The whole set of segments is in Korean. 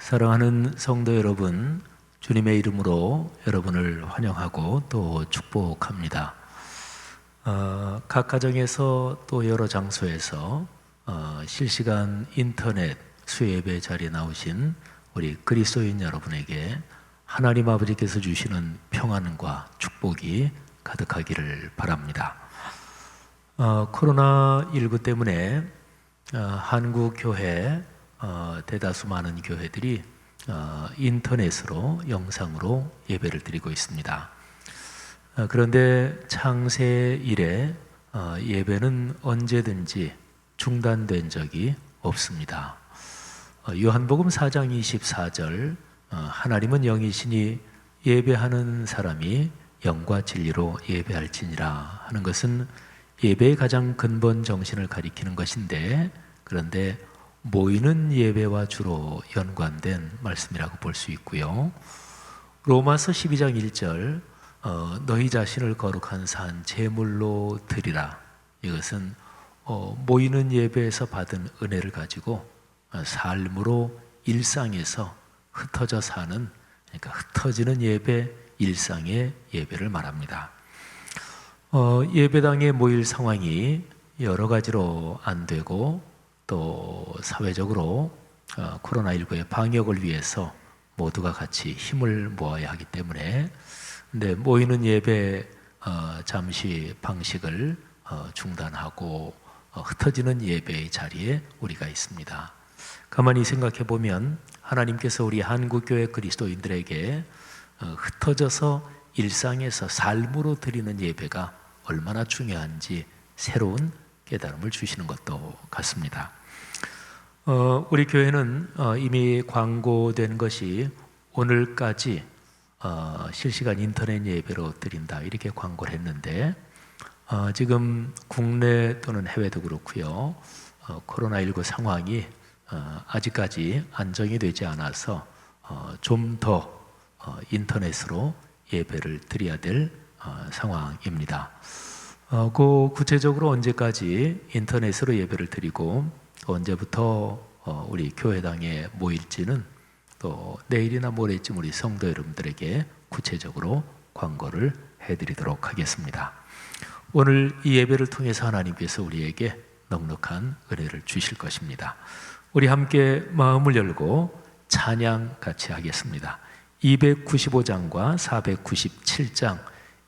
사랑하는 성도 여러분, 주님의 이름으로 여러분을 환영하고 또 축복합니다. 각 가정에서 또 여러 장소에서 실시간 인터넷 수예배 자리에 나오신 우리 그리스도인 여러분에게 하나님 아버지께서 주시는 평안과 축복이 가득하기를 바랍니다. 코로나19 때문에 한국 교회 대다수 많은 교회들이 인터넷으로 영상으로 예배를 드리고 있습니다. 그런데 창세 이래 예배는 언제든지 중단된 적이 없습니다. 요한복음 4장 24절 하나님은 영이시니 예배하는 사람이 영과 진리로 예배할지니라 하는 것은 예배의 가장 근본 정신을 가리키는 것인데, 그런데 모이는 예배와 주로 연관된 말씀이라고 볼 수 있고요. 로마서 12장 1절 너희 자신을 거룩한 산 제물로 드리라. 이것은 모이는 예배에서 받은 은혜를 가지고 삶으로 일상에서 흩어져 사는, 그러니까 흩어지는 예배, 일상의 예배를 말합니다. 예배당에 모일 상황이 여러 가지로 안 되고 또 사회적으로 코로나19의 방역을 위해서 모두가 같이 힘을 모아야 하기 때문에, 근데 모이는 예배 잠시 방식을 중단하고 흩어지는 예배의 자리에 우리가 있습니다. 가만히 생각해 보면 하나님께서 우리 한국교회 그리스도인들에게 흩어져서 일상에서 삶으로 드리는 예배가 얼마나 중요한지 새로운 깨달음을 주시는 것도 같습니다. 우리 교회는 이미 광고된 것이 오늘까지 실시간 인터넷 예배로 드린다 이렇게 광고를 했는데, 지금 국내 또는 해외도 그렇고요, 코로나19 상황이 아직까지 안정이 되지 않아서 좀 더 인터넷으로 예배를 드려야 될 상황입니다. 구체적으로 언제까지 인터넷으로 예배를 드리고 또 언제부터 우리 교회당에 모일지는 또 내일이나 모레쯤 우리 성도 여러분들에게 구체적으로 광고를 해드리도록 하겠습니다. 오늘 이 예배를 통해서 하나님께서 우리에게 넉넉한 은혜를 주실 것입니다. 우리 함께 마음을 열고 찬양 같이 하겠습니다. 295장과 497장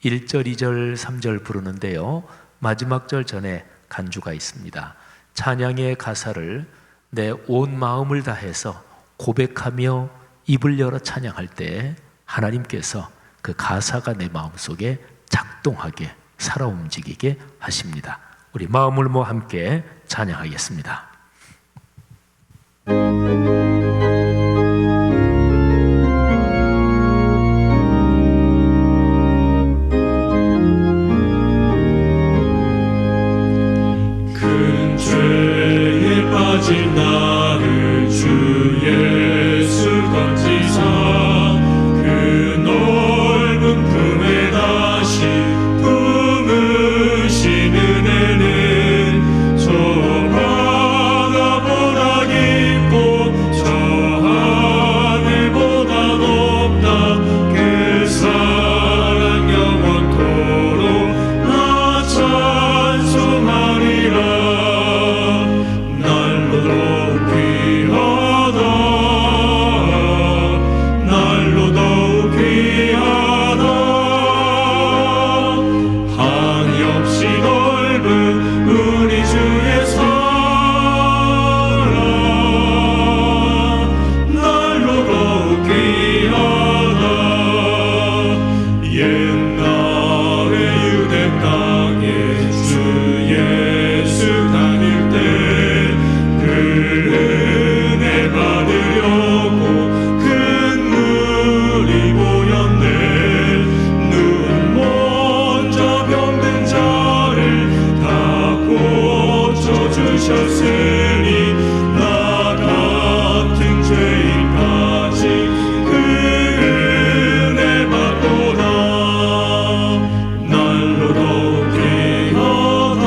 1절, 2절, 3절 부르는데요, 마지막 절 전에 간주가 있습니다. 찬양의 가사를 내 온 마음을 다해서 고백하며 입을 열어 찬양할 때 하나님께서 그 가사가 내 마음속에 작동하게, 살아 움직이게 하십니다. 우리 마음을 모아 함께 찬양하겠습니다. 큰 죄에 빠진 나를 주 예수 건지사 그 넓은 품에 다시 품으신 은혜는 저 바다보다 깊고 저 하늘보다 높다. 그 사랑 영원토록 나 찬송하리라. 날로도 귀하다. 날로도 귀하다. 한이 없이 넓은 우리 주의 사랑. 날로도 귀하다. 옛날에 유대 땅에 주 예수 다닐 때 그 은혜 받으려고 큰 물이 보였네. 눈 먼저 병든 자를 다 고쳐주셨으니 나 같은 죄인까지 그 은혜 받도다. 날로도 귀하다.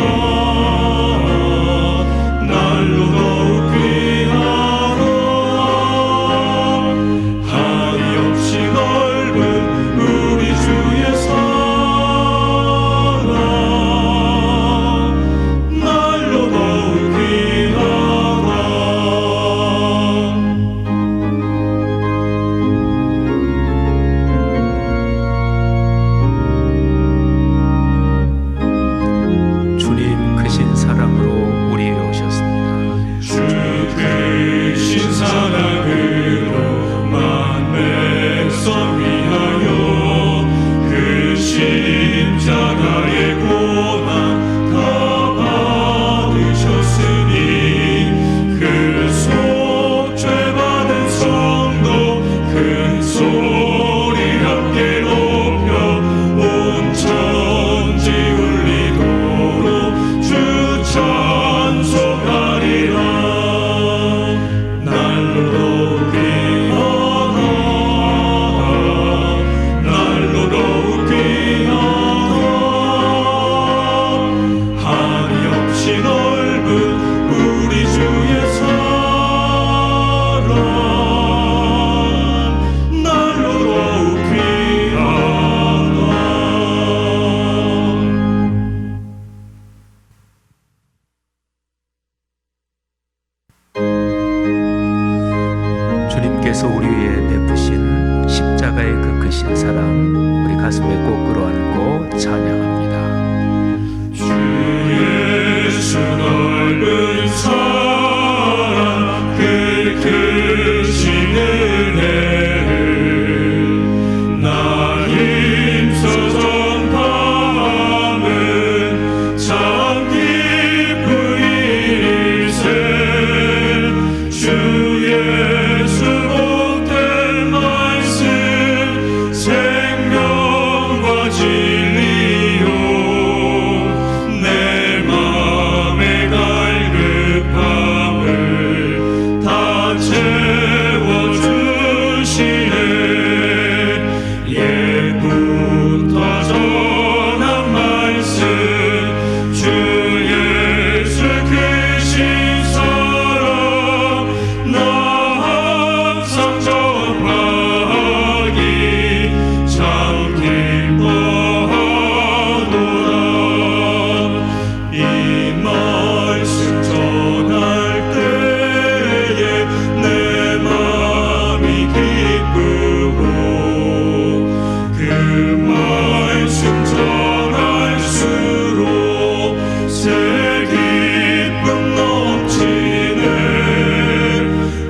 날로도 귀하다. 주님께서 우리 위해 베푸신 십자가의 그 크신 사랑 우리 가슴에 꼭 끌어안고 찬양합니다. 주 예수 넓은 사랑 그 크신 은혜를 나 힘써 전파함은 참 기쁘일세. 주 예수 복된 말씀 생명과 진리요 내 맘의 갈급함을 다 채워주시네. 옛부터 전한 말씀 주 예수 크신 사랑 나 항상 전하기 참 기뻐하노라. 이 말씀 전할 때에 내 맘이 기쁘고 그 말씀 전할수록 새 기쁨 넘치네.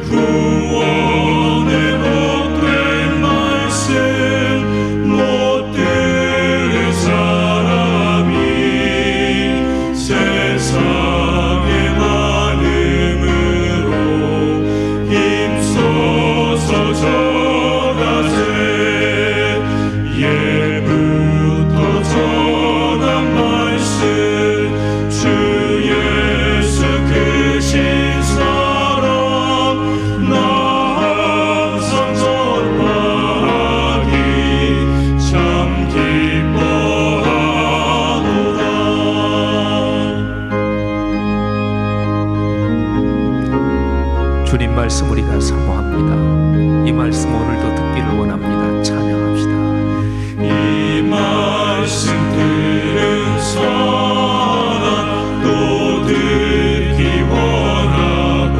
구원의 복된 말씀 못 들은 사람이 세상에 많음으로 힘써서 전하세. 예부터 전한 말씀 주 예수 크신 사랑 나 항상 전하기 참 기뻐하노라. 주님 말씀 우리가 사모합니다. 이 말씀 오늘도 듣기를 원합니다. 찬양합시다. 이 말씀 들은 사람 또 듣기 원하고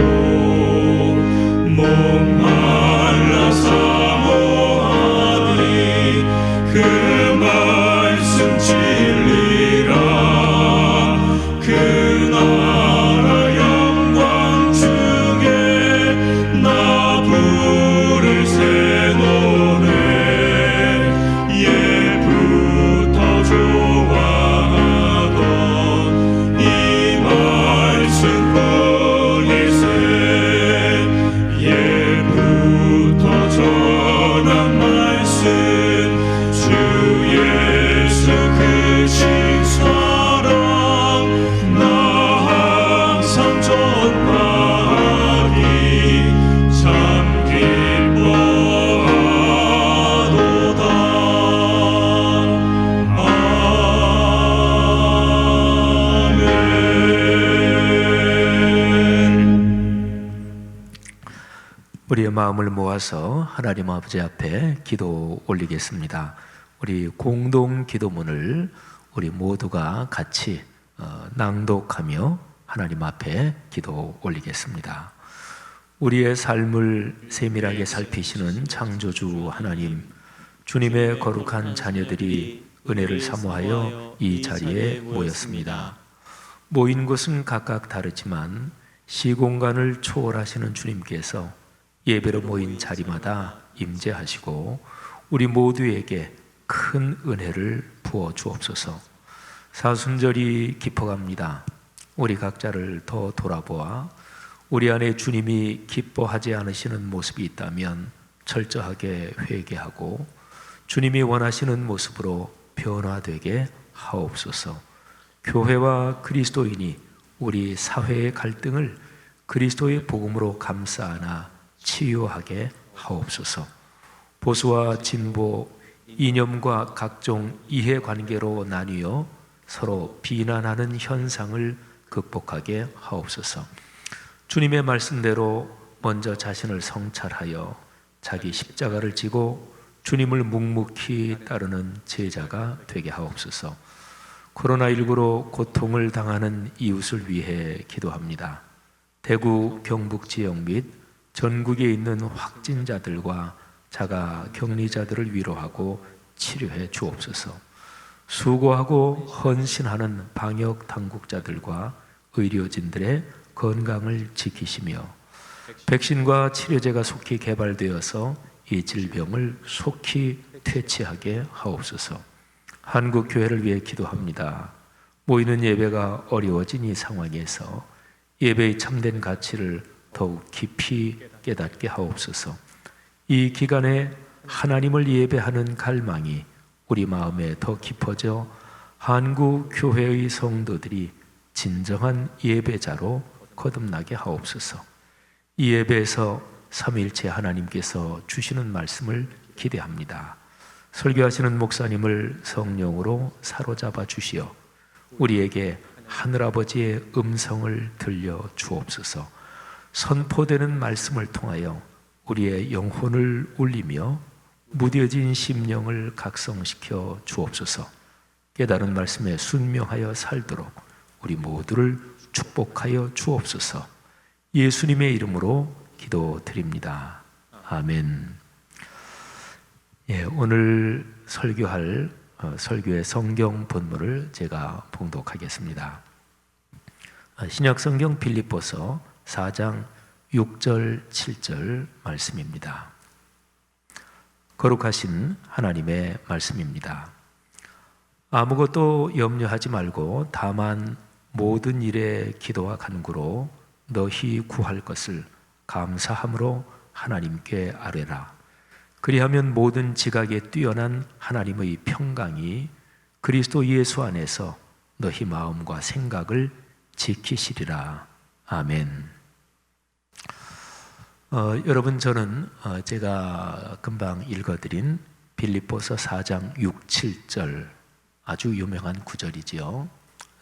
목말라 사모하니 그 말씀 진리라. 그 나라 영광 중에 나 부를 새노래. 예부터 좋아하던 이 말씀뿐일세. 예부터 전한 말씀 주 예수 크신 사랑 나 항상 전하기 참 기뻐하노다. 우리의 마음을 모아서 하나님 아버지 앞에 기도 올리겠습니다. 우리 공동 기도문을 우리 모두가 같이 낭독하며 하나님 앞에 기도 올리겠습니다. 우리의 삶을 세밀하게 살피시는 창조주 하나님, 주님의 거룩한 자녀들이 은혜를 사모하여 이 자리에 모였습니다. 모인 곳은 각각 다르지만 시공간을 초월하시는 주님께서 예배로 모인 자리마다 임재하시고 우리 모두에게 큰 은혜를 부어 주옵소서. 사순절이 깊어갑니다. 우리 각자를 더 돌아보아 우리 안에 주님이 기뻐하지 않으시는 모습이 있다면 철저하게 회개하고 주님이 원하시는 모습으로 변화되게 하옵소서. 교회와 그리스도인이 우리 사회의 갈등을 그리스도의 복음으로 감싸 안아 치유하게 하옵소서. 보수와 진보, 이념과 각종 이해관계로 나뉘어 서로 비난하는 현상을 극복하게 하옵소서. 주님의 말씀대로 먼저 자신을 성찰하여 자기 십자가를 지고 주님을 묵묵히 따르는 제자가 되게 하옵소서. 코로나19로 고통을 당하는 이웃을 위해 기도합니다. 대구, 경북 지역 및 전국에 있는 확진자들과 자가 격리자들을 위로하고 치료해 주옵소서. 수고하고 헌신하는 방역 당국자들과 의료진들의 건강을 지키시며 백신과 치료제가 속히 개발되어서 이 질병을 속히 퇴치하게 하옵소서. 한국 교회를 위해 기도합니다. 모이는 예배가 어려워진 이 상황에서 예배의 참된 가치를 더욱 깊이 깨닫게 하옵소서. 이 기간에 하나님을 예배하는 갈망이 우리 마음에 더 깊어져 한국 교회의 성도들이 진정한 예배자로 거듭나게 하옵소서. 이 예배에서 삼위일체 하나님께서 주시는 말씀을 기대합니다. 설교하시는 목사님을 성령으로 사로잡아 주시어 우리에게 하늘아버지의 음성을 들려 주옵소서. 선포되는 말씀을 통하여 우리의 영혼을 울리며 무뎌진 심령을 각성시켜 주옵소서. 깨달은 말씀에 순명하여 살도록 우리 모두를 축복하여 주옵소서. 예수님의 이름으로 기도드립니다. 아멘. 오늘 설교할 설교의 성경 본문을 제가 봉독하겠습니다. 신약 성경 빌립보서 4장 6절 7절 말씀입니다. 거룩하신 하나님의 말씀입니다. 아무것도 염려하지 말고 다만 모든 일에 기도와 간구로 너희 구할 것을 감사함으로 하나님께 아뢰라. 그리하면 모든 지각에 뛰어난 하나님의 평강이 그리스도 예수 안에서 너희 마음과 생각을 지키시리라. 아멘. 여러분, 저는 제가 금방 읽어드린 빌립보서 4장 6, 7절 아주 유명한 구절이지요.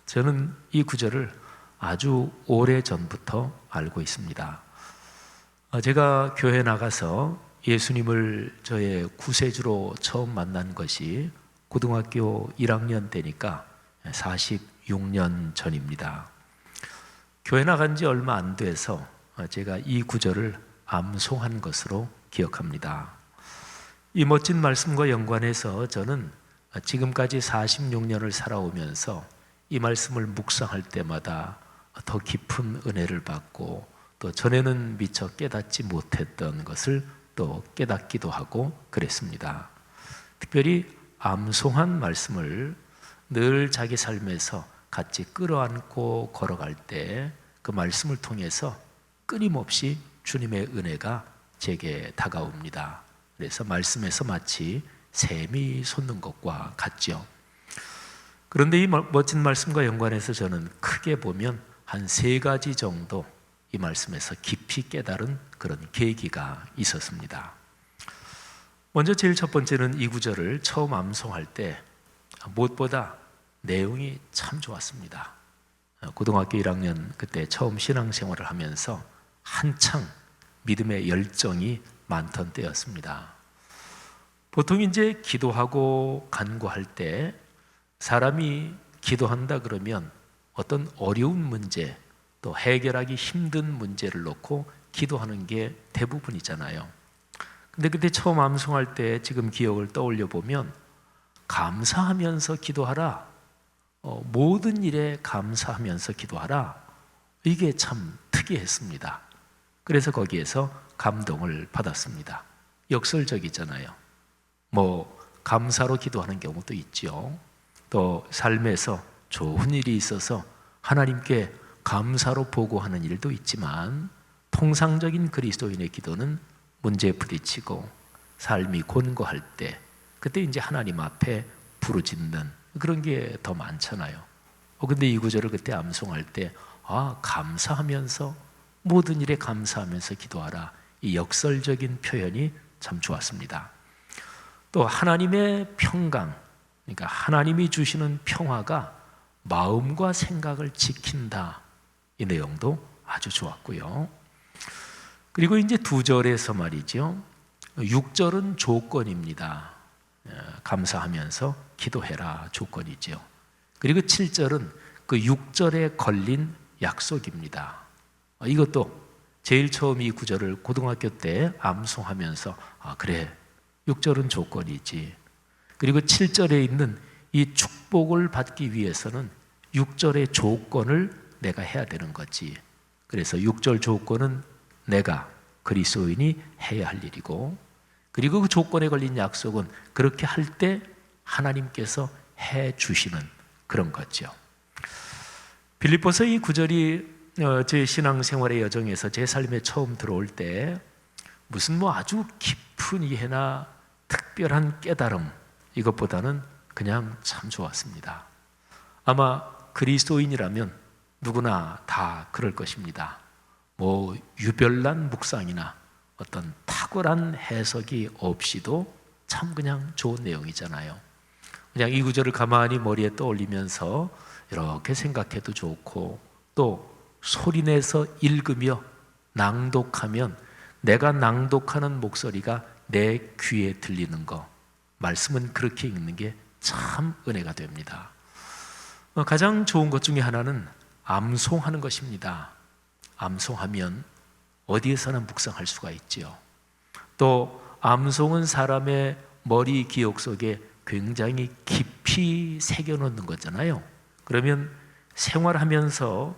저는 이 구절을 아주 오래전부터 알고 있습니다. 제가 교회 나가서 예수님을 저의 구세주로 처음 만난 것이 고등학교 1학년 때니까 46년 전입니다. 교회 나간 지 얼마 안 돼서 제가 이 구절을 암송한 것으로 기억합니다. 이 멋진 말씀과 연관해서 저는 지금까지 46년을 살아오면서 이 말씀을 묵상할 때마다 더 깊은 은혜를 받고 또 전에는 미처 깨닫지 못했던 것을 또 깨닫기도 하고 그랬습니다. 특별히 암송한 말씀을 늘 자기 삶에서 같이 끌어안고 걸어갈 때 그 말씀을 통해서 끊임없이 주님의 은혜가 제게 다가옵니다. 그래서 말씀에서 마치 샘이 솟는 것과 같죠. 그런데 이 멋진 말씀과 연관해서 저는 크게 보면 한 3가지 정도 이 말씀에서 깊이 깨달은 그런 계기가 있었습니다. 먼저 제일 첫 번째는 이 구절을 처음 암송할 때 무엇보다 내용이 참 좋았습니다. 고등학교 1학년 그때 처음 신앙생활을 하면서 한창 믿음의 열정이 많던 때였습니다. 보통 이제 기도하고 간구할 때 사람이 기도한다 그러면 어떤 어려운 문제 또 해결하기 힘든 문제를 놓고 기도하는 게 대부분이잖아요. 근데 그때 처음 암송할 때 지금 기억을 떠올려 보면 감사하면서 기도하라, 모든 일에 감사하면서 기도하라, 이게 참 특이했습니다. 그래서 거기에서 감동을 받았습니다. 역설적이잖아요. 감사로 기도하는 경우도 있죠. 또 삶에서 좋은 일이 있어서 하나님께 감사로 보고하는 일도 있지만 통상적인 그리스도인의 기도는 문제에 부딪히고 삶이 곤고할 때 그때 이제 하나님 앞에 부르짖는 그런 게 더 많잖아요. 근데 이 구절을 그때 암송할 때 감사하면서 모든 일에 감사하면서 기도하라, 이 역설적인 표현이 참 좋았습니다. 또 하나님의 평강, 그러니까 하나님이 주시는 평화가 마음과 생각을 지킨다, 이 내용도 아주 좋았고요. 그리고 이제 2절에서 말이죠. 6절은 조건입니다. 감사하면서 기도해라, 조건이죠. 그리고 7절은 그 6절에 걸린 약속입니다. 이것도 제일 처음 이 구절을 고등학교 때 암송하면서 그래, 6절은 조건이지. 그리고 7절에 있는 이 축복을 받기 위해서는 6절의 조건을 내가 해야 되는 거지. 그래서 6절 조건은 내가 그리스도인이 해야 할 일이고, 그리고 그 조건에 걸린 약속은 그렇게 할 때 하나님께서 해 주시는 그런 거죠. 빌립보서 이 구절이 제 신앙생활의 여정에서 제 삶에 처음 들어올 때 무슨 아주 깊은 이해나 특별한 깨달음, 이것보다는 그냥 참 좋았습니다. 아마 그리스도인이라면 누구나 다 그럴 것입니다. 유별난 묵상이나 어떤 탁월한 해석이 없이도 참 그냥 좋은 내용이잖아요. 그냥 이 구절을 가만히 머리에 떠올리면서 이렇게 생각해도 좋고, 또 소리내서 읽으며 낭독하면 내가 낭독하는 목소리가 내 귀에 들리는 거, 말씀은 그렇게 읽는 게 참 은혜가 됩니다. 가장 좋은 것 중에 하나는 암송하는 것입니다. 암송하면 어디에서나 묵상할 수가 있지요. 또 암송은 사람의 머리 기억 속에 굉장히 깊이 새겨놓는 거잖아요. 그러면 생활하면서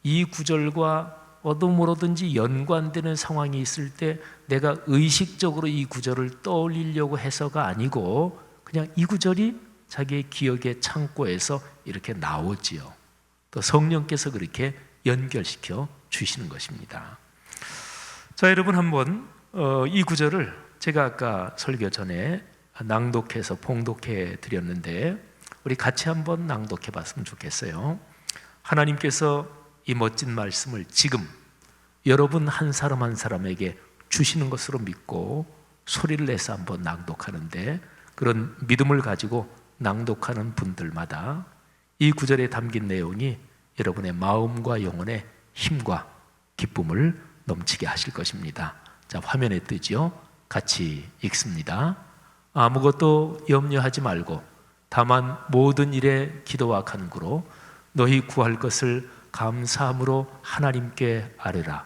이 구절과 뭐든지 연관되는 상황이 있을 때 내가 의식적으로 이 구절을 떠올리려고 해서가 아니고 그냥 이 구절이 자기의 기억의 창고에서 이렇게 나오지요. 또 성령께서 그렇게 연결시켜 주시는 것입니다. 자, 여러분 한번 이 구절을 제가 아까 설교 전에 낭독해서 봉독해 드렸는데 우리 같이 한번 낭독해 봤으면 좋겠어요. 하나님께서 이 멋진 말씀을 지금 여러분 한 사람 한 사람에게 주시는 것으로 믿고 소리를 내서 한번 낭독하는데, 그런 믿음을 가지고 낭독하는 분들마다 이 구절에 담긴 내용이 여러분의 마음과 영혼의 힘과 기쁨을 넘치게 하실 것입니다. 자, 화면에 뜨지요? 같이 읽습니다. 아무것도 염려하지 말고 다만 모든 일에 기도와 간구로 너희 구할 것을 감사함으로 하나님께 아뢰라.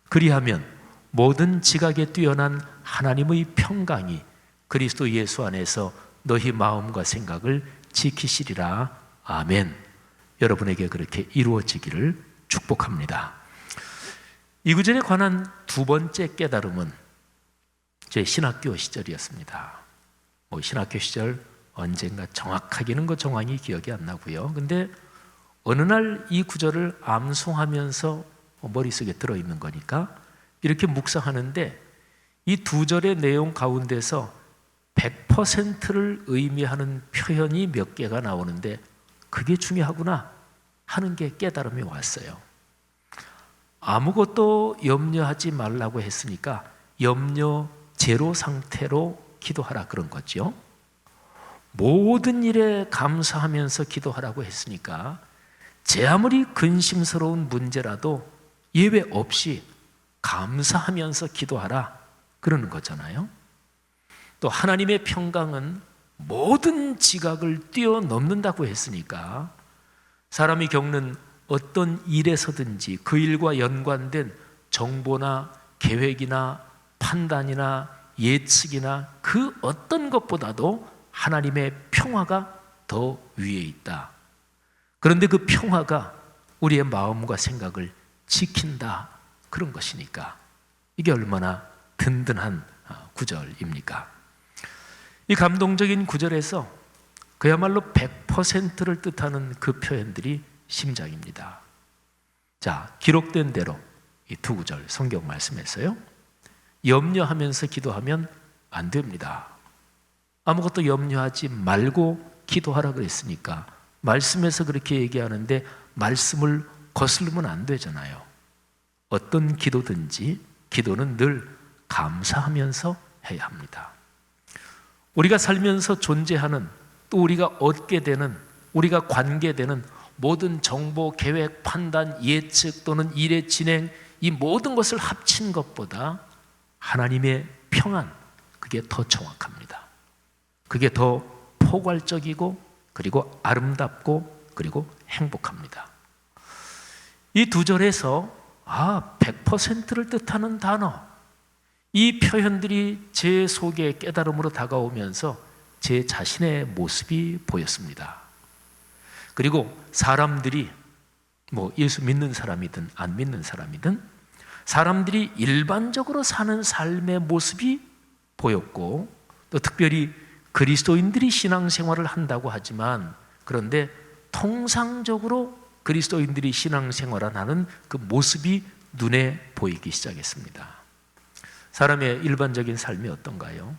그리하면 모든 지각에 뛰어난 하나님의 평강이 그리스도 예수 안에서 너희 마음과 생각을 지키시리라. 아멘. 여러분에게 그렇게 이루어지기를 축복합니다. 이 구절에 관한 두 번째 깨달음은 제 신학교 시절이었습니다. 신학교 시절 언젠가 정확하게는 정황이 기억이 안 나고요. 근데 어느 날 이 구절을 암송하면서 머릿속에 들어있는 거니까 이렇게 묵상하는데 이 두 절의 내용 가운데서 100%를 의미하는 표현이 몇 개가 나오는데 그게 중요하구나 하는 게 깨달음이 왔어요. 아무것도 염려하지 말라고 했으니까 염려 제로 상태로 기도하라 그런 거죠. 모든 일에 감사하면서 기도하라고 했으니까 제 아무리 근심스러운 문제라도 예외 없이 감사하면서 기도하라 그러는 거잖아요. 또 하나님의 평강은 모든 지각을 뛰어넘는다고 했으니까 사람이 겪는 어떤 일에서든지 그 일과 연관된 정보나 계획이나 판단이나 예측이나 그 어떤 것보다도 하나님의 평화가 더 위에 있다. 그런데 그 평화가 우리의 마음과 생각을 지킨다 그런 것이니까 이게 얼마나 든든한 구절입니까? 이 감동적인 구절에서 그야말로 100%를 뜻하는 그 표현들이 심장입니다. 자, 기록된 대로 이 두 구절 성경 말씀에서요, 염려하면서 기도하면 안 됩니다. 아무것도 염려하지 말고 기도하라 그랬으니까 말씀에서 그렇게 얘기하는데 말씀을 거스르면 안 되잖아요. 어떤 기도든지 기도는 늘 감사하면서 해야 합니다. 우리가 살면서 존재하는, 또 우리가 얻게 되는, 우리가 관계되는 모든 정보, 계획, 판단, 예측 또는 일의 진행, 이 모든 것을 합친 것보다 하나님의 평안, 그게 더 정확합니다. 그게 더 포괄적이고 그리고 아름답고 그리고 행복합니다. 이 두 절에서 100%를 뜻하는 단어, 이 표현들이 제 속에 깨달음으로 다가오면서 제 자신의 모습이 보였습니다. 그리고 사람들이 예수 믿는 사람이든 안 믿는 사람이든 사람들이 일반적으로 사는 삶의 모습이 보였고, 또 특별히 그리스도인들이 신앙생활을 한다고 하지만 그런데 통상적으로 그리스도인들이 신앙생활을 하는 그 모습이 눈에 보이기 시작했습니다. 사람의 일반적인 삶이 어떤가요?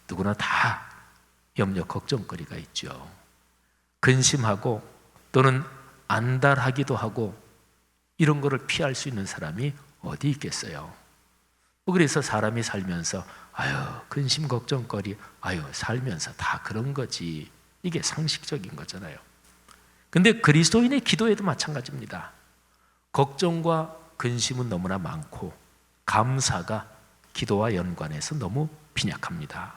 누구나 다 염려, 걱정거리가 있죠. 근심하고 또는 안달하기도 하고 이런 거를 피할 수 있는 사람이 어디 있겠어요? 그래서 사람이 살면서 근심, 걱정거리, 살면서 다 그런 거지. 이게 상식적인 거잖아요. 근데 그리스도인의 기도에도 마찬가지입니다. 걱정과 근심은 너무나 많고 감사가 기도와 연관해서 너무 빈약합니다.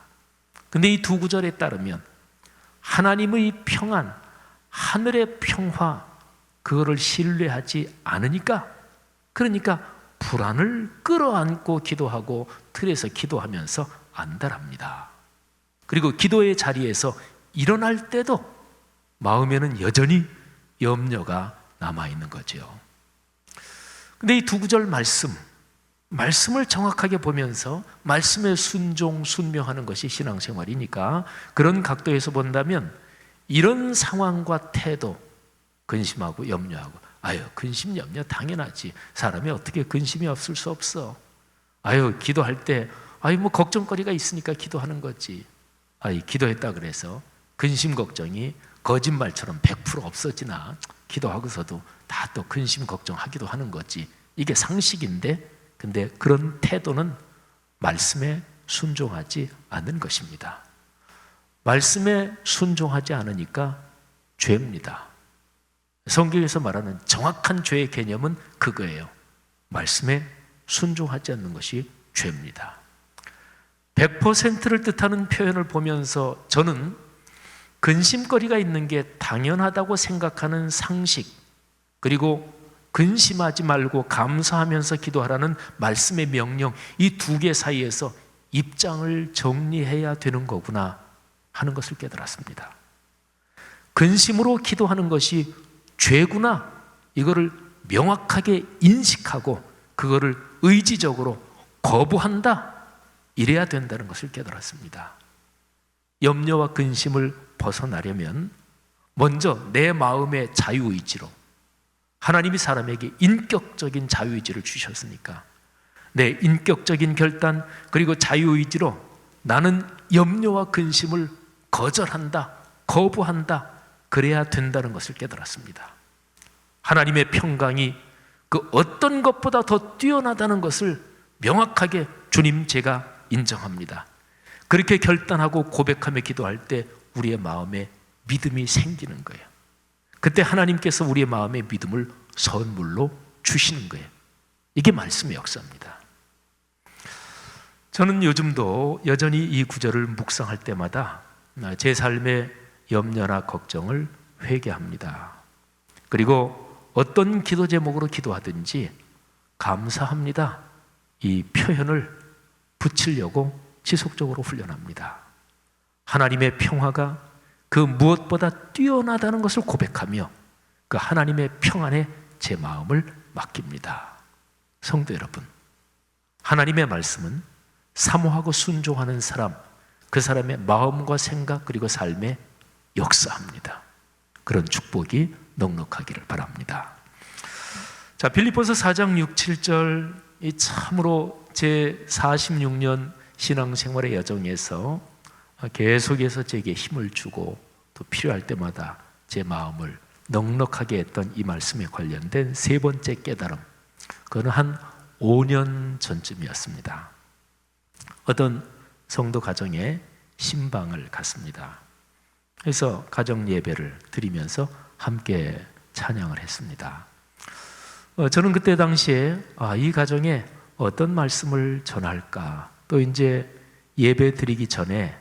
근데 이 두 구절에 따르면 하나님의 평안, 하늘의 평화, 그거를 신뢰하지 않으니까, 그러니까 불안을 끌어안고 기도하고 틀에서 기도하면서 안달합니다. 그리고 기도의 자리에서 일어날 때도 마음에는 여전히 염려가 남아있는 거죠. 근데 이 두 구절 말씀을 정확하게 보면서 말씀에 순종하는 것이 신앙생활이니까 그런 각도에서 본다면 이런 상황과 태도, 근심하고 염려하고, 근심, 염려 당연하지. 사람이 어떻게 근심이 없을 수 없어. 기도할 때, 걱정거리가 있으니까 기도하는 거지. 기도했다 그래서 근심, 걱정이 거짓말처럼 100% 없어지나? 기도하고서도 다 또 근심, 걱정하기도 하는 거지. 이게 상식인데, 근데 그런 태도는 말씀에 순종하지 않는 것입니다. 말씀에 순종하지 않으니까 죄입니다. 성경에서 말하는 정확한 죄의 개념은 그거예요. 말씀에 순종하지 않는 것이 죄입니다. 100%를 뜻하는 표현을 보면서 저는 근심거리가 있는 게 당연하다고 생각하는 상식, 그리고 근심하지 말고 감사하면서 기도하라는 말씀의 명령, 이 두 개 사이에서 입장을 정리해야 되는 거구나 하는 것을 깨달았습니다. 근심으로 기도하는 것이 죄구나, 이거를 명확하게 인식하고 그거를 의지적으로 거부한다, 이래야 된다는 것을 깨달았습니다. 염려와 근심을 벗어나려면 먼저 내 마음의 자유의지로, 하나님이 사람에게 인격적인 자유의지를 주셨으니까 내 인격적인 결단 그리고 자유의지로 나는 염려와 근심을 거절한다, 거부한다, 그래야 된다는 것을 깨달았습니다. 하나님의 평강이 그 어떤 것보다 더 뛰어나다는 것을 명확하게 주님, 제가 인정합니다. 그렇게 결단하고 고백하며 기도할 때 우리의 마음에 믿음이 생기는 거예요. 그때 하나님께서 우리의 마음에 믿음을 선물로 주시는 거예요. 이게 말씀의 역사입니다. 저는 요즘도 여전히 이 구절을 묵상할 때마다 제 삶의 염려나 걱정을 회개합니다. 그리고 어떤 기도 제목으로 기도하든지 감사합니다, 이 표현을 붙이려고 지속적으로 훈련합니다. 하나님의 평화가 그 무엇보다 뛰어나다는 것을 고백하며 그 하나님의 평안에 제 마음을 맡깁니다. 성도 여러분, 하나님의 말씀은 사모하고 순종하는 사람, 그 사람의 마음과 생각 그리고 삶에 역사합니다. 그런 축복이 넉넉하기를 바랍니다. 자, 빌립보서 4장 6, 7절, 이 참으로 제 46년 신앙생활의 여정에서 계속해서 제게 힘을 주고 또 필요할 때마다 제 마음을 넉넉하게 했던 이 말씀에 관련된 세 번째 깨달음, 그건 한 5년 전쯤이었습니다. 어떤 성도 가정에 신방을 갔습니다. 그래서 가정 예배를 드리면서 함께 찬양을 했습니다. 저는 그때 당시에 이 가정에 어떤 말씀을 전할까, 또 이제 예배 드리기 전에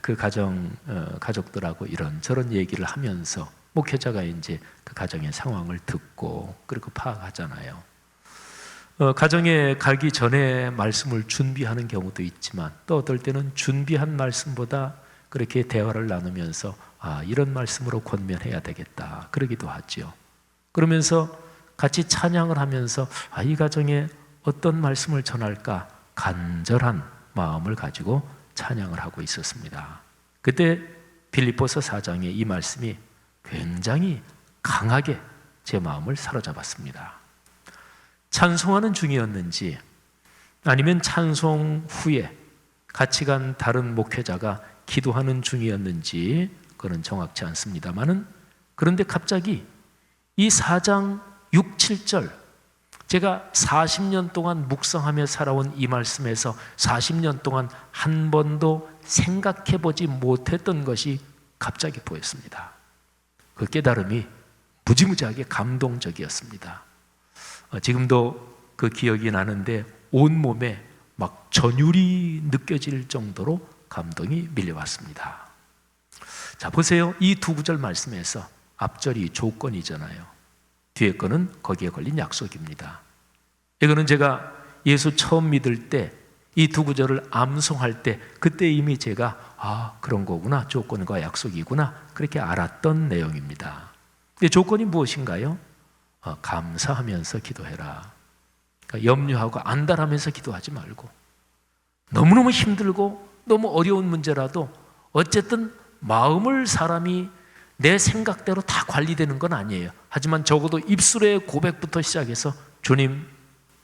그 가족들하고 이런저런 얘기를 하면서 목회자가 이제 그 가정의 상황을 듣고 그리고 파악하잖아요. 가정에 가기 전에 말씀을 준비하는 경우도 있지만 또 어떨 때는 준비한 말씀보다 그렇게 대화를 나누면서 이런 말씀으로 권면해야 되겠다 그러기도 하죠. 그러면서 같이 찬양을 하면서 이 가정에 어떤 말씀을 전할까 간절한 마음을 가지고 찬양을 하고 있었습니다. 그때 빌립보서 4장의 이 말씀이 굉장히 강하게 제 마음을 사로잡았습니다. 찬송하는 중이었는지 아니면 찬송 후에 같이 간 다른 목회자가 기도하는 중이었는지 그건 정확치 않습니다만은, 그런데 갑자기 이 4장 6, 7절 제가 40년 동안 묵상하며 살아온 이 말씀에서 40년 동안 한 번도 생각해 보지 못했던 것이 갑자기 보였습니다. 그 깨달음이 무지무지하게 감동적이었습니다. 지금도 그 기억이 나는데 온몸에 막 전율이 느껴질 정도로 감동이 밀려왔습니다. 자, 보세요. 이 두 구절 말씀에서 앞절이 조건이잖아요. 뒤에 거는 거기에 걸린 약속입니다. 이거는 제가 예수 처음 믿을 때 이 두 구절을 암송할 때 그때 이미 제가 그런 거구나, 조건과 약속이구나 그렇게 알았던 내용입니다. 근데 조건이 무엇인가요? 감사하면서 기도해라. 그러니까 염려하고 안달하면서 기도하지 말고, 너무너무 힘들고 너무 어려운 문제라도 어쨌든 마음을 사람이 내 생각대로 다 관리되는 건 아니에요. 하지만 적어도 입술의 고백부터 시작해서 주님,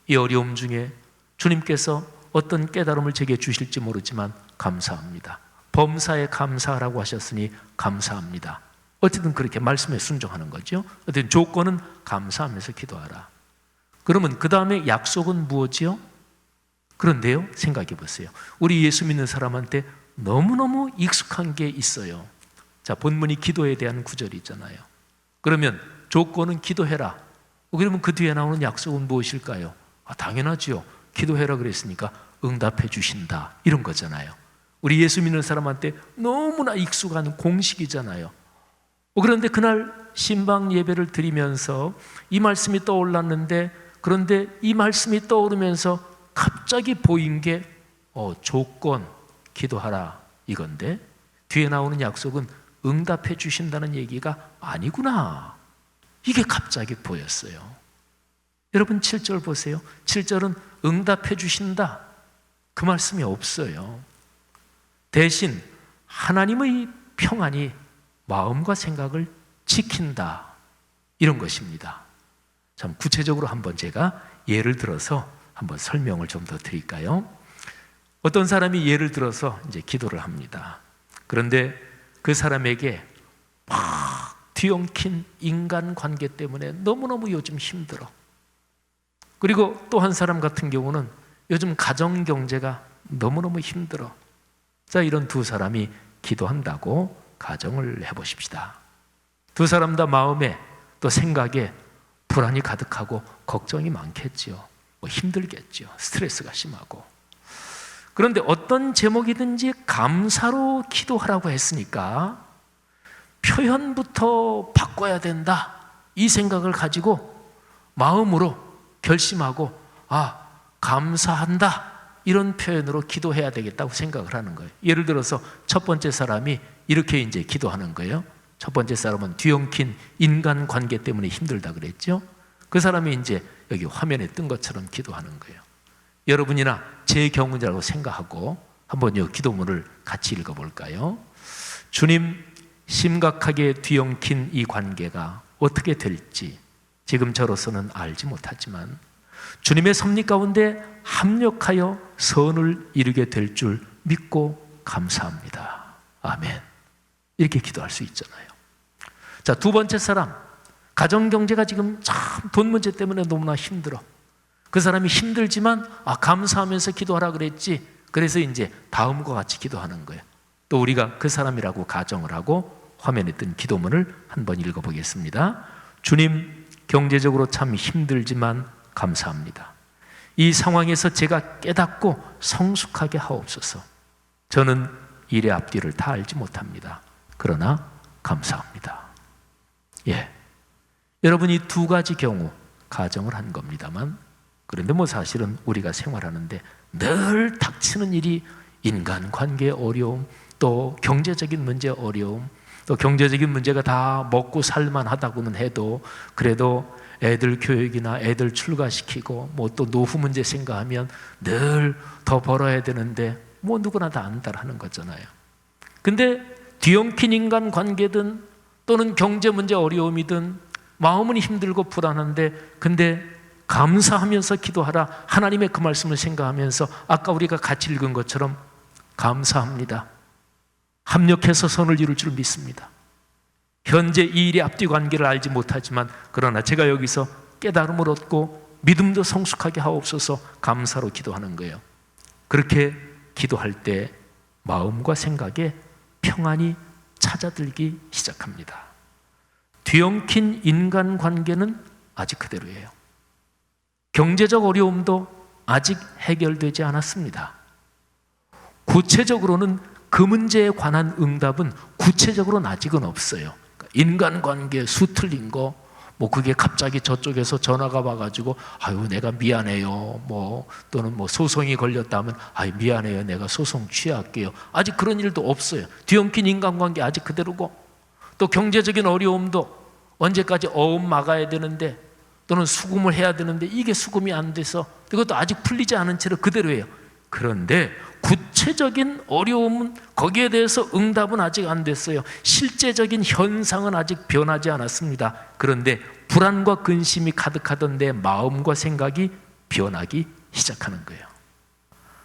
이 어려움 중에 주님께서 어떤 깨달음을 제게 주실지 모르지만 감사합니다. 범사에 감사하라고 하셨으니 감사합니다. 어쨌든 그렇게 말씀에 순종하는 거죠. 어쨌든 조건은 감사하면서 기도하라. 그러면 그 다음에 약속은 무엇이요? 그런데요, 생각해 보세요. 우리 예수 믿는 사람한테 너무너무 익숙한 게 있어요. 자, 본문이 기도에 대한 구절이 있잖아요. 그러면 조건은 기도해라. 그러면 그 뒤에 나오는 약속은 무엇일까요? 당연하지요. 기도해라 그랬으니까 응답해 주신다, 이런 거잖아요. 우리 예수 믿는 사람한테 너무나 익숙한 공식이잖아요. 그런데 그날 신방 예배를 드리면서 이 말씀이 떠올랐는데, 그런데 이 말씀이 떠오르면서 갑자기 보인 게 조건, 기도하라 이건데 뒤에 나오는 약속은 응답해 주신다는 얘기가 아니구나, 이게 갑자기 보였어요. 여러분 7절 보세요. 7절은 응답해 주신다 그 말씀이 없어요. 대신 하나님의 평안이 마음과 생각을 지킨다, 이런 것입니다. 참 구체적으로 한번 제가 예를 들어서 한번 설명을 좀 더 드릴까요? 어떤 사람이 예를 들어서 이제 기도를 합니다. 그런데 그 사람에게 막 뒤엉킨 인간관계 때문에 너무너무 요즘 힘들어. 그리고 또 한 사람 같은 경우는 요즘 가정경제가 너무너무 힘들어. 자, 이런 두 사람이 기도한다고 가정을 해보십시다. 두 사람 다 마음에 또 생각에 불안이 가득하고 걱정이 많겠지요. 힘들겠죠. 스트레스가 심하고. 그런데 어떤 제목이든지 감사로 기도하라고 했으니까 표현부터 바꿔야 된다, 이 생각을 가지고 마음으로 결심하고 감사한다, 이런 표현으로 기도해야 되겠다고 생각을 하는 거예요. 예를 들어서 첫 번째 사람이 이렇게 이제 기도하는 거예요. 첫 번째 사람은 뒤엉킨 인간관계 때문에 힘들다 그랬죠. 그 사람이 이제 여기 화면에 뜬 것처럼 기도하는 거예요. 여러분이나 제 경우라고 생각하고 한번 이 기도문을 같이 읽어볼까요? 주님, 심각하게 뒤엉킨 이 관계가 어떻게 될지 지금 저로서는 알지 못하지만 주님의 섭리 가운데 합력하여 선을 이루게 될 줄 믿고 감사합니다. 아멘. 이렇게 기도할 수 있잖아요. 자, 두 번째 사람, 가정경제가 지금 참 돈 문제 때문에 너무나 힘들어. 그 사람이 힘들지만 감사하면서 기도하라 그랬지. 그래서 이제 다음과 같이 기도하는 거예요. 또 우리가 그 사람이라고 가정을 하고 화면에 뜬 기도문을 한번 읽어보겠습니다. 주님, 경제적으로 참 힘들지만 감사합니다. 이 상황에서 제가 깨닫고 성숙하게 하옵소서. 저는 일의 앞뒤를 다 알지 못합니다. 그러나 감사합니다. 예, 여러분 이 두 가지 경우 가정을 한 겁니다만 그런데 뭐 사실은 우리가 생활하는데 늘 닥치는 일이 인간관계의 어려움, 또 경제적인 문제의 어려움, 또 경제적인 문제가 다 먹고 살만하다고는 해도 그래도 애들 교육이나 애들 출가시키고 뭐 또 노후 문제 생각하면 늘 더 벌어야 되는데 뭐 누구나 다 안달하는 거잖아요. 근데 뒤엉킨 인간관계든 또는 경제 문제 어려움이든 마음은 힘들고 불안한데 근데 감사하면서 기도하라. 하나님의 그 말씀을 생각하면서 아까 우리가 같이 읽은 것처럼 감사합니다. 합력해서 선을 이룰 줄 믿습니다. 현재 이 일의 앞뒤 관계를 알지 못하지만 그러나 제가 여기서 깨달음을 얻고 믿음도 성숙하게 하옵소서 감사로 기도하는 거예요. 그렇게 기도할 때 마음과 생각에 평안이 찾아들기 시작합니다. 뒤엉킨 인간관계는 아직 그대로예요. 경제적 어려움도 아직 해결되지 않았습니다. 구체적으로는 그 문제에 관한 응답은 구체적으로는 아직은 없어요. 인간관계 수틀린 거, 뭐 그게 갑자기 저쪽에서 전화가 와가지고 아유 내가 미안해요, 뭐 또는 뭐 소송이 걸렸다면 아유 미안해요, 내가 소송 취할게요. 아직 그런 일도 없어요. 뒤엉킨 인간관계 아직 그대로고, 또 경제적인 어려움도 언제까지 어음 막아야 되는데 또는 수금을 해야 되는데 이게 수금이 안 돼서 이것도 아직 풀리지 않은 채로 그대로예요. 그런데 구체적인 어려움은 거기에 대해서 응답은 아직 안 됐어요. 실제적인 현상은 아직 변하지 않았습니다. 그런데 불안과 근심이 가득하던 내 마음과 생각이 변하기 시작하는 거예요.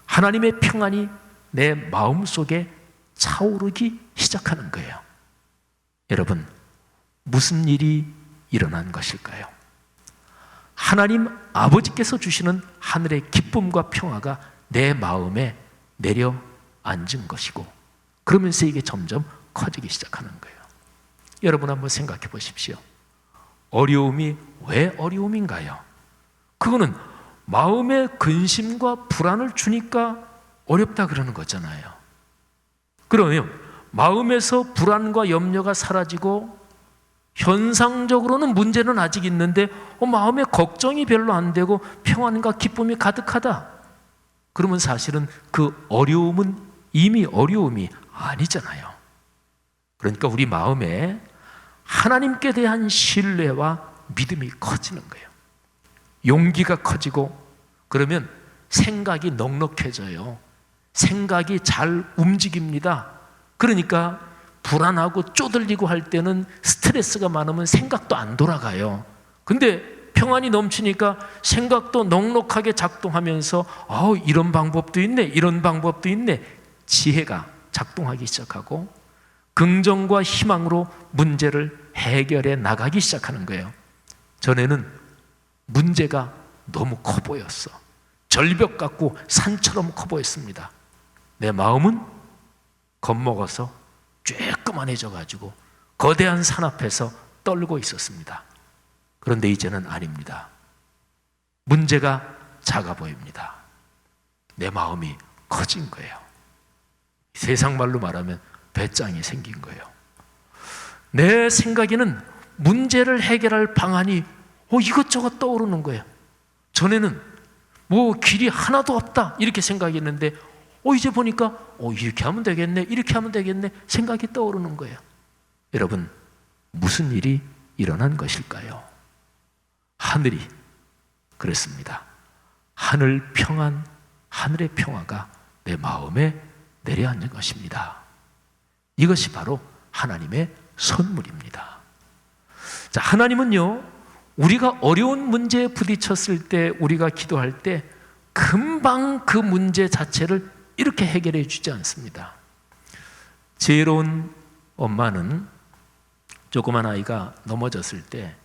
하나님의 평안이 내 마음속에 차오르기 시작하는 거예요. 여러분, 무슨 일이 일어난 것일까요? 하나님 아버지께서 주시는 하늘의 기쁨과 평화가 내 마음에 내려앉은 것이고 그러면서 이게 점점 커지기 시작하는 거예요. 여러분 한번 생각해 보십시오. 어려움이 왜 어려움인가요? 그거는 마음에 근심과 불안을 주니까 어렵다 그러는 거잖아요. 그러면 마음에서 불안과 염려가 사라지고 현상적으로는 문제는 아직 있는데 마음에 걱정이 별로 안 되고 평안과 기쁨이 가득하다. 그러면 사실은 그 어려움은 이미 어려움이 아니잖아요. 그러니까 우리 마음에 하나님께 대한 신뢰와 믿음이 커지는 거예요. 용기가 커지고 그러면 생각이 넉넉해져요. 생각이 잘 움직입니다. 그러니까 불안하고 쪼들리고 할 때는 스트레스가 많으면 생각도 안 돌아가요. 근데 평안이 넘치니까 생각도 넉넉하게 작동하면서 이런 방법도 있네, 이런 방법도 있네. 지혜가 작동하기 시작하고 긍정과 희망으로 문제를 해결해 나가기 시작하는 거예요. 전에는 문제가 너무 커 보였어. 절벽 같고 산처럼 커 보였습니다. 내 마음은 겁먹어서 쬐끄만해져 가지고 거대한 산 앞에서 떨고 있었습니다. 그런데 이제는 아닙니다. 문제가 작아 보입니다. 내 마음이 커진 거예요. 세상 말로 말하면 배짱이 생긴 거예요. 내 생각에는 문제를 해결할 방안이 이것저것 떠오르는 거예요. 전에는 뭐 길이 하나도 없다 이렇게 생각했는데 이제 보니까 이렇게 하면 되겠네, 이렇게 하면 되겠네 생각이 떠오르는 거예요. 여러분, 무슨 일이 일어난 것일까요? 하늘이 그랬습니다. 하늘의 평화가 내 마음에 내려앉는 것입니다. 이것이 바로 하나님의 선물입니다. 자, 하나님은요, 우리가 어려운 문제에 부딪혔을 때, 우리가 기도할 때 금방 그 문제 자체를 이렇게 해결해 주지 않습니다. 지혜로운 엄마는 조그만 아이가 넘어졌을 때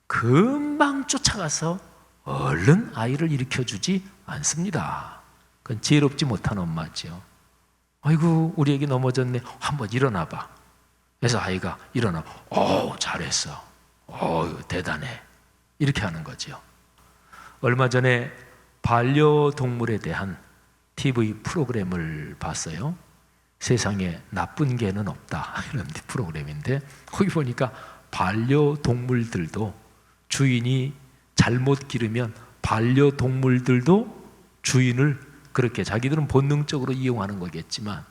금방 쫓아가서 얼른 아이를 일으켜주지 않습니다. 그건 지혜롭지 못한 엄마죠. 아이고 우리 애기 넘어졌네, 한번 일어나봐. 그래서 아이가 일어나, 잘했어, 대단해, 이렇게 하는 거죠. 얼마 전에 반려동물에 대한 TV 프로그램을 봤어요. 세상에 나쁜 개는 없다 이런 프로그램인데 거기 보니까 반려동물들도 주인이 잘못 기르면 반려동물들도 주인을 그렇게 자기들은 본능적으로 이용하는 거겠지만,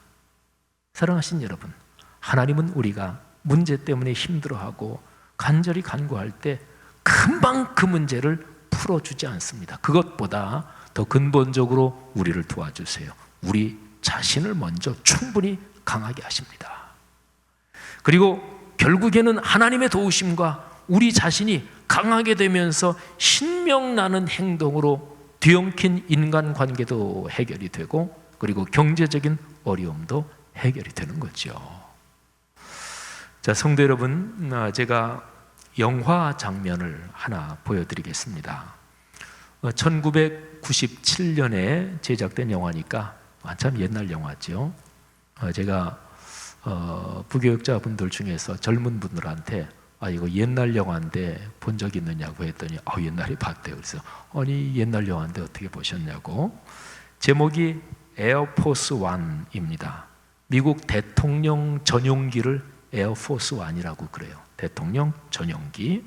사랑하신 여러분, 하나님은 우리가 문제 때문에 힘들어하고 간절히 간구할 때 금방 그 문제를 풀어주지 않습니다. 그것보다 더 근본적으로 우리를 도와주세요. 우리 자신을 먼저 충분히 강하게 하십니다. 그리고 결국에는 하나님의 도우심과 우리 자신이 강하게 되면서 신명나는 행동으로 뒤엉킨 인간관계도 해결이 되고, 그리고 경제적인 어려움도 해결이 되는 거죠. 자, 성도 여러분, 제가 영화 장면을 하나 보여드리겠습니다. 1997년에 제작된 영화니까 한참 옛날 영화죠. 제가 부교육자분들 중에서 젊은 분들한테 이거 옛날 영화인데 본 적 있느냐고 했더니 옛날에 봤대요. 그래서 아니 옛날 영화인데 어떻게 보셨냐고. 제목이 에어포스 1입니다. 미국 대통령 전용기를 에어포스 1이라고 그래요. 대통령 전용기.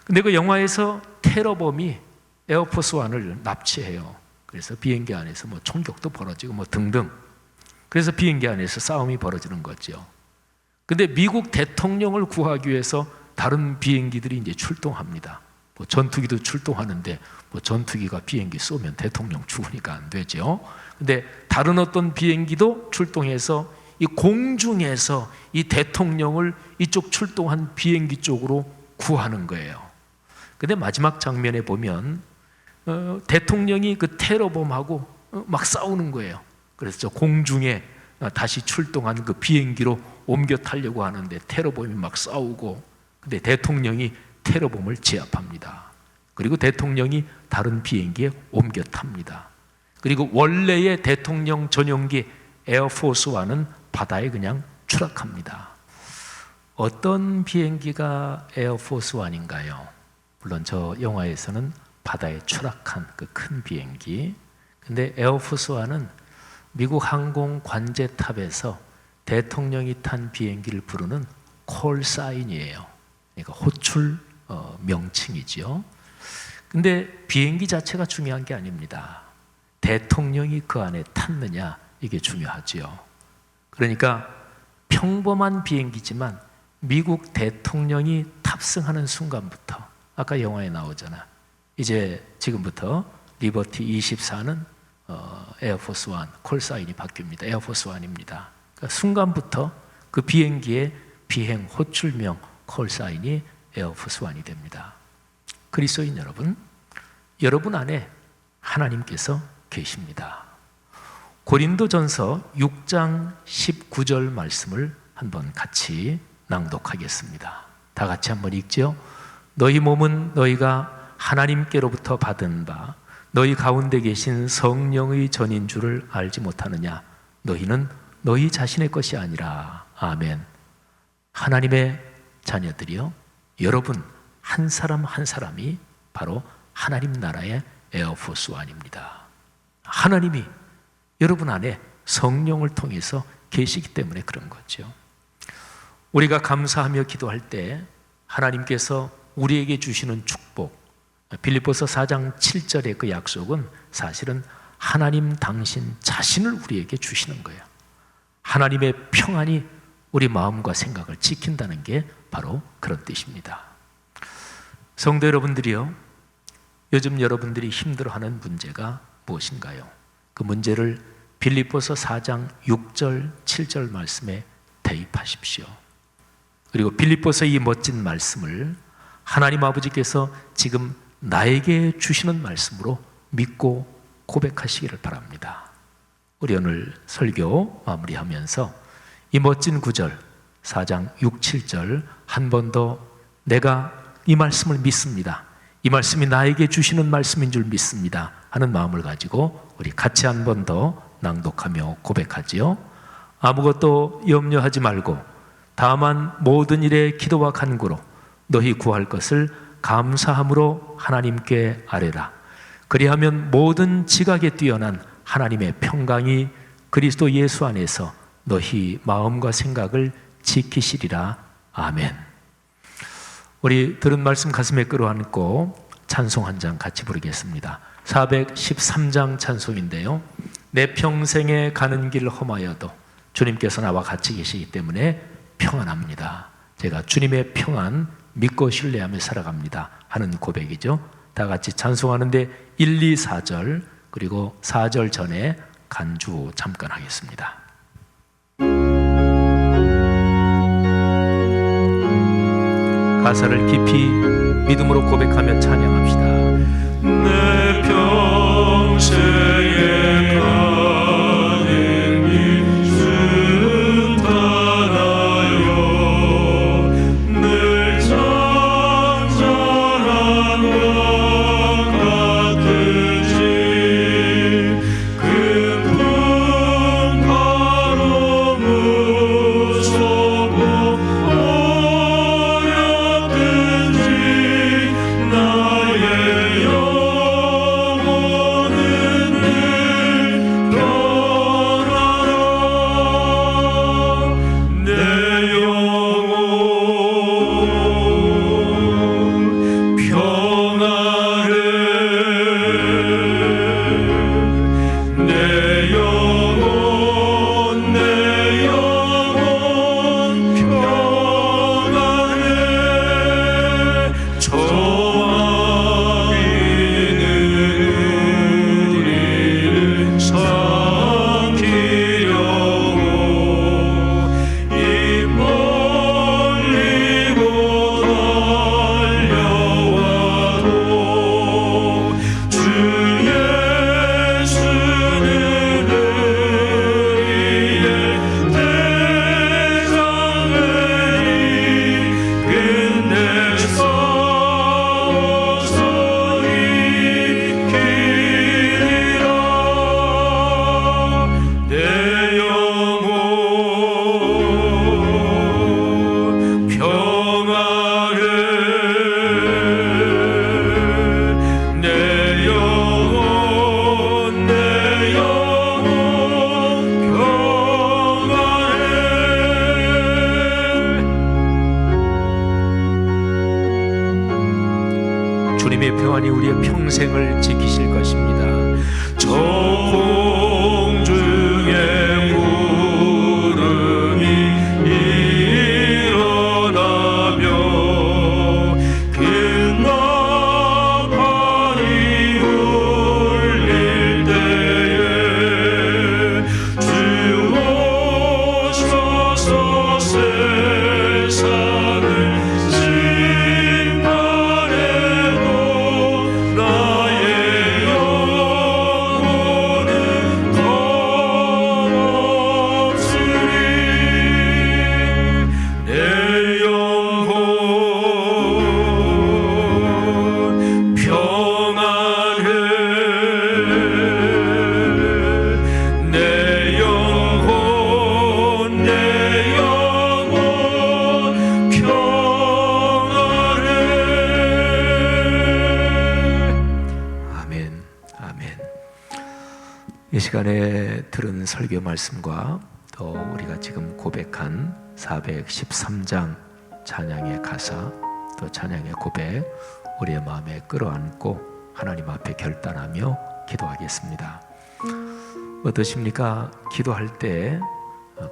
근데 그 영화에서 테러범이 에어포스 1을 납치해요. 그래서 비행기 안에서 뭐 총격도 벌어지고 뭐 등등. 그래서 비행기 안에서 싸움이 벌어지는 거죠. 근데 미국 대통령을 구하기 위해서 다른 비행기들이 이제 출동합니다. 뭐 전투기도 출동하는데 뭐 전투기가 비행기 쏘면 대통령 죽으니까 안 되죠. 근데 다른 어떤 비행기도 출동해서 이 공중에서 이 대통령을 이쪽 출동한 비행기 쪽으로 구하는 거예요. 근데 마지막 장면에 보면 대통령이 그 테러범하고 막 싸우는 거예요. 그래서 저 공중에 다시 출동한 그 비행기로 옮겨 타려고 하는데 테러범이 막 싸우고, 근데 대통령이 테러범을 제압합니다. 그리고 대통령이 다른 비행기에 옮겨 탑니다. 그리고 원래의 대통령 전용기 에어포스 1은 바다에 그냥 추락합니다. 어떤 비행기가 에어포스 1인가요? 물론 저 영화에서는 바다에 추락한 그 큰 비행기. 근데 에어포스 1은 미국 항공 관제탑에서 대통령이 탄 비행기를 부르는 콜사인이에요. 그러니까 호출 명칭이죠. 근데 비행기 자체가 중요한 게 아닙니다. 대통령이 그 안에 탔느냐, 이게 중요하죠. 그러니까 평범한 비행기지만 미국 대통령이 탑승하는 순간부터, 아까 영화에 나오잖아, 이제 지금부터 리버티 24는 에어포스 1 콜사인이 바뀝니다. 에어포스 1입니다. 그러니까 순간부터 그 비행기의 비행 호출명 콜사인이 에어포스 1이 됩니다. 그리스도인 여러분, 여러분 안에 하나님께서 계십니다. 고린도전서 6장 19절 말씀을 한번 같이 낭독하겠습니다. 다 같이 한번 읽죠. 너희 몸은 너희가 하나님께로부터 받은 바 너희 가운데 계신 성령의 전인 줄을 알지 못하느냐. 너희는 너희 자신의 것이 아니라. 아멘. 하나님의 자녀들이요, 여러분 한 사람 한 사람이 바로 하나님 나라의 에어포스 1입니다. 하나님이 여러분 안에 성령을 통해서 계시기 때문에 그런 거죠. 우리가 감사하며 기도할 때 하나님께서 우리에게 주시는 축복, 빌립보서 4장 7절의 그 약속은 사실은 하나님 당신 자신을 우리에게 주시는 거예요. 하나님의 평안이 우리 마음과 생각을 지킨다는 게 바로 그런 뜻입니다. 성도 여러분들이요, 요즘 여러분들이 힘들어하는 문제가 무엇인가요? 그 문제를 빌립보서 4장 6절 7절 말씀에 대입하십시오. 그리고 빌립보서 이 멋진 말씀을 하나님 아버지께서 지금 나에게 주시는 말씀으로 믿고 고백하시기를 바랍니다. 우리 오늘 설교 마무리하면서 이 멋진 구절 4장 6, 7절 한 번 더 내가 이 말씀을 믿습니다, 이 말씀이 나에게 주시는 말씀인 줄 믿습니다 하는 마음을 가지고 우리 같이 한 번 더 낭독하며 고백하지요. 아무것도 염려하지 말고 다만 모든 일에 기도와 간구로 너희 구할 것을 감사함으로 하나님께 아뢰라. 그리하면 모든 지각에 뛰어난 하나님의 평강이 그리스도 예수 안에서 너희 마음과 생각을 지키시리라. 아멘. 우리 들은 말씀 가슴에 끌어안고 찬송 한 장 같이 부르겠습니다. 413장 찬송인데요. 내 평생에 가는 길 험하여도 주님께서 나와 같이 계시기 때문에 평안합니다. 제가 주님의 평안 믿고 신뢰하며 살아갑니다 하는 고백이죠. 다 같이 찬송하는데 1, 2, 4절 그리고 4절 전에 간주 잠깐 하겠습니다. 가사를 깊이 믿음으로 고백하며 찬양합시다. 내 평생에 가는 길 순탄하여 늘 잔잔한 것 같은지 그 풍파로 무섭고 어렵든지 나의 영혼은 늘 변하라. 내 영혼 평안해. 내 영혼 평안해. 저항이는 우리를 삼키려고 입 벌리고 달려와도 주 예수는 우리의 대장을 끝내 싸워서 이기리라. 내 영혼 평안해. 내 영혼 평안해. 주님의 평안이 우리의 평생을 지키실 것입니다. 저 공중의 구름이 일어나며 그 나팔이 울릴 때에 주 오셔서 세상을 심판해도 나의 영혼은 겁없으리. 내 영혼 평안해. 내 영혼 평안해. 아멘, 아멘. 이 시간에 들은 설교 말씀과 또 우리가 지금 고백한 413장 찬양의 가사 또 찬양의 고백 우리의 마음에 끌어안고 하나님 앞에 결단하며 기도하겠습니다. 어떠십니까? 기도할 때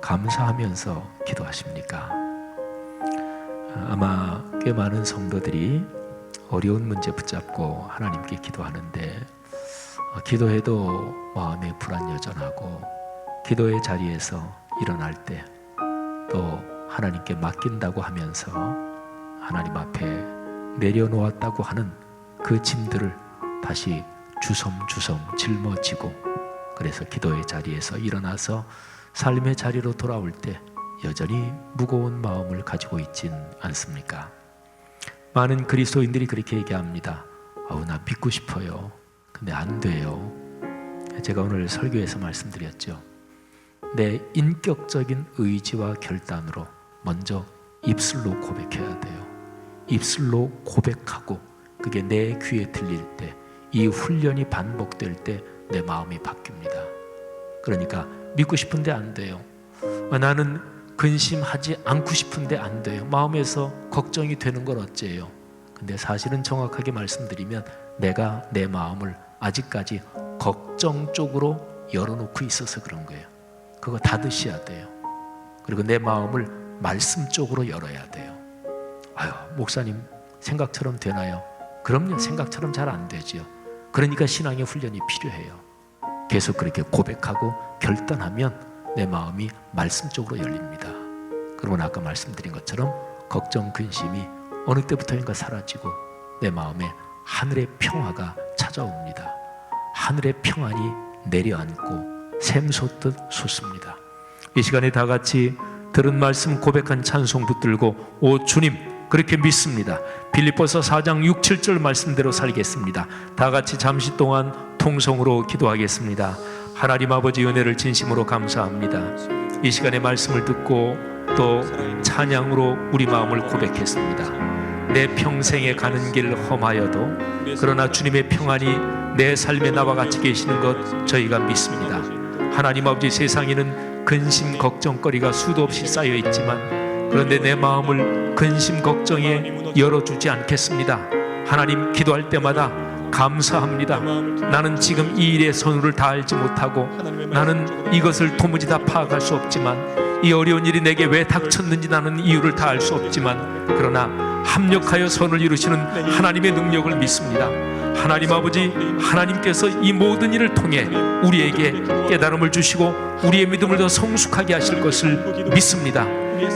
감사하면서 기도하십니까? 아마 꽤 많은 성도들이 어려운 문제 붙잡고 하나님께 기도하는데 기도해도 마음이 불안여전하고 기도의 자리에서 일어날 때 또 하나님께 맡긴다고 하면서 하나님 앞에 내려놓았다고 하는 그 짐들을 다시 주섬주섬 짊어지고 그래서 기도의 자리에서 일어나서 삶의 자리로 돌아올 때 여전히 무거운 마음을 가지고 있진 않습니까? 많은 그리스도인들이 그렇게 얘기합니다. 아우 나 믿고 싶어요. 근데 안 돼요. 제가 오늘 설교에서 말씀드렸죠. 내 인격적인 의지와 결단으로 먼저 입술로 고백해야 돼요. 입술로 고백하고 그게 내 귀에 들릴 때 이 훈련이 반복될 때 내 마음이 바뀝니다. 그러니까 믿고 싶은데 안 돼요. 나는 근심하지 않고 싶은데 안 돼요. 마음에서 걱정이 되는 건 어째요? 근데 사실은 정확하게 말씀드리면 내가 내 마음을 아직까지 걱정 쪽으로 열어놓고 있어서 그런 거예요. 그거 닫으셔야 돼요. 그리고 내 마음을 말씀 쪽으로 열어야 돼요. 아유, 목사님 생각처럼 되나요? 그럼요, 생각처럼 잘 안 되죠. 그러니까 신앙의 훈련이 필요해요. 계속 그렇게 고백하고 결단하면 내 마음이 말씀 쪽으로 열립니다. 그러면 아까 말씀드린 것처럼 걱정, 근심이 어느 때부터인가 사라지고 내 마음에 하늘의 평화가 찾아옵니다. 하늘의 평안이 내려앉고 샘솟듯 솟습니다. 이 시간에 다 같이 들은 말씀 고백한 찬송 붙들고 오 주님 그렇게 믿습니다. 빌립보서 4장 6, 7절 말씀대로 살겠습니다. 다 같이 잠시 동안 통성으로 기도하겠습니다. 하나님 아버지 은혜를 진심으로 감사합니다. 이 시간에 말씀을 듣고 또 찬양으로 우리 마음을 고백했습니다. 내 평생에 가는 길 험하여도 그러나 주님의 평안이 내 삶에 나와 같이 계시는 것 저희가 믿습니다. 하나님 아버지, 세상에는 근심 걱정거리가 수도 없이 쌓여 있지만 그런데 내 마음을 근심 걱정에 열어주지 않겠습니다. 하나님, 기도할 때마다 감사합니다. 나는 지금 이 일에 손을 다하지 못하고 나는 이것을 도무지 다 파악할 수 없지만 이 어려운 일이 내게 왜 닥쳤는지 나는 이유를 다 알 수 없지만 그러나 합력하여 선을 이루시는 하나님의 능력을 믿습니다. 하나님 아버지, 하나님께서 이 모든 일을 통해 우리에게 깨달음을 주시고 우리의 믿음을 더 성숙하게 하실 것을 믿습니다.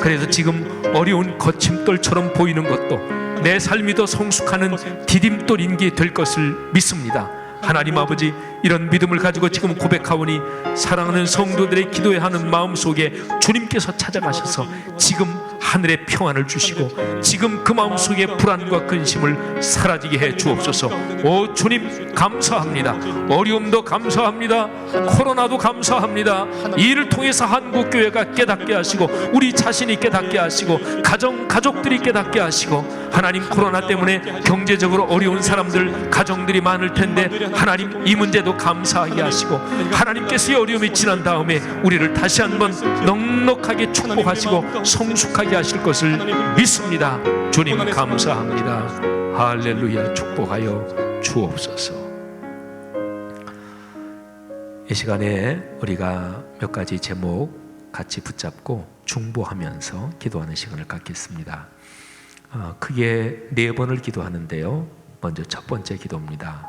그래서 지금 어려운 거침돌처럼 보이는 것도 내 삶이 더 성숙하는 디딤돌인 게 될 것을 믿습니다. 하나님 아버지, 이런 믿음을 가지고 지금 고백하오니 사랑하는 성도들의 기도에 하는 마음속에 주님께서 찾아가셔서 지금 하늘의 평안을 주시고 지금 그 마음속에 불안과 근심을 사라지게 해 주옵소서. 오 주님 감사합니다. 어려움도 감사합니다. 코로나도 감사합니다. 이 일을 통해서 한국교회가 깨닫게 하시고 우리 자신이 깨닫게 하시고 가족들이 깨닫게 하시고 하나님, 코로나 때문에 경제적으로 어려운 사람들, 가정들이 많을 텐데 하나님, 이 문제도 감사하게 하시고 하나님께서 이 어려움이 지난 다음에 우리를 다시 한번 넉넉하게 축복하시고 성숙하게 하실 것을 믿습니다. 주님 감사합니다. 할렐루야. 축복하여 주옵소서. 이 시간에 우리가 몇 가지 제목 같이 붙잡고 중보하면서 기도하는 시간을 갖겠습니다. 크게 4번을 기도하는데요. 먼저 첫 번째 기도입니다.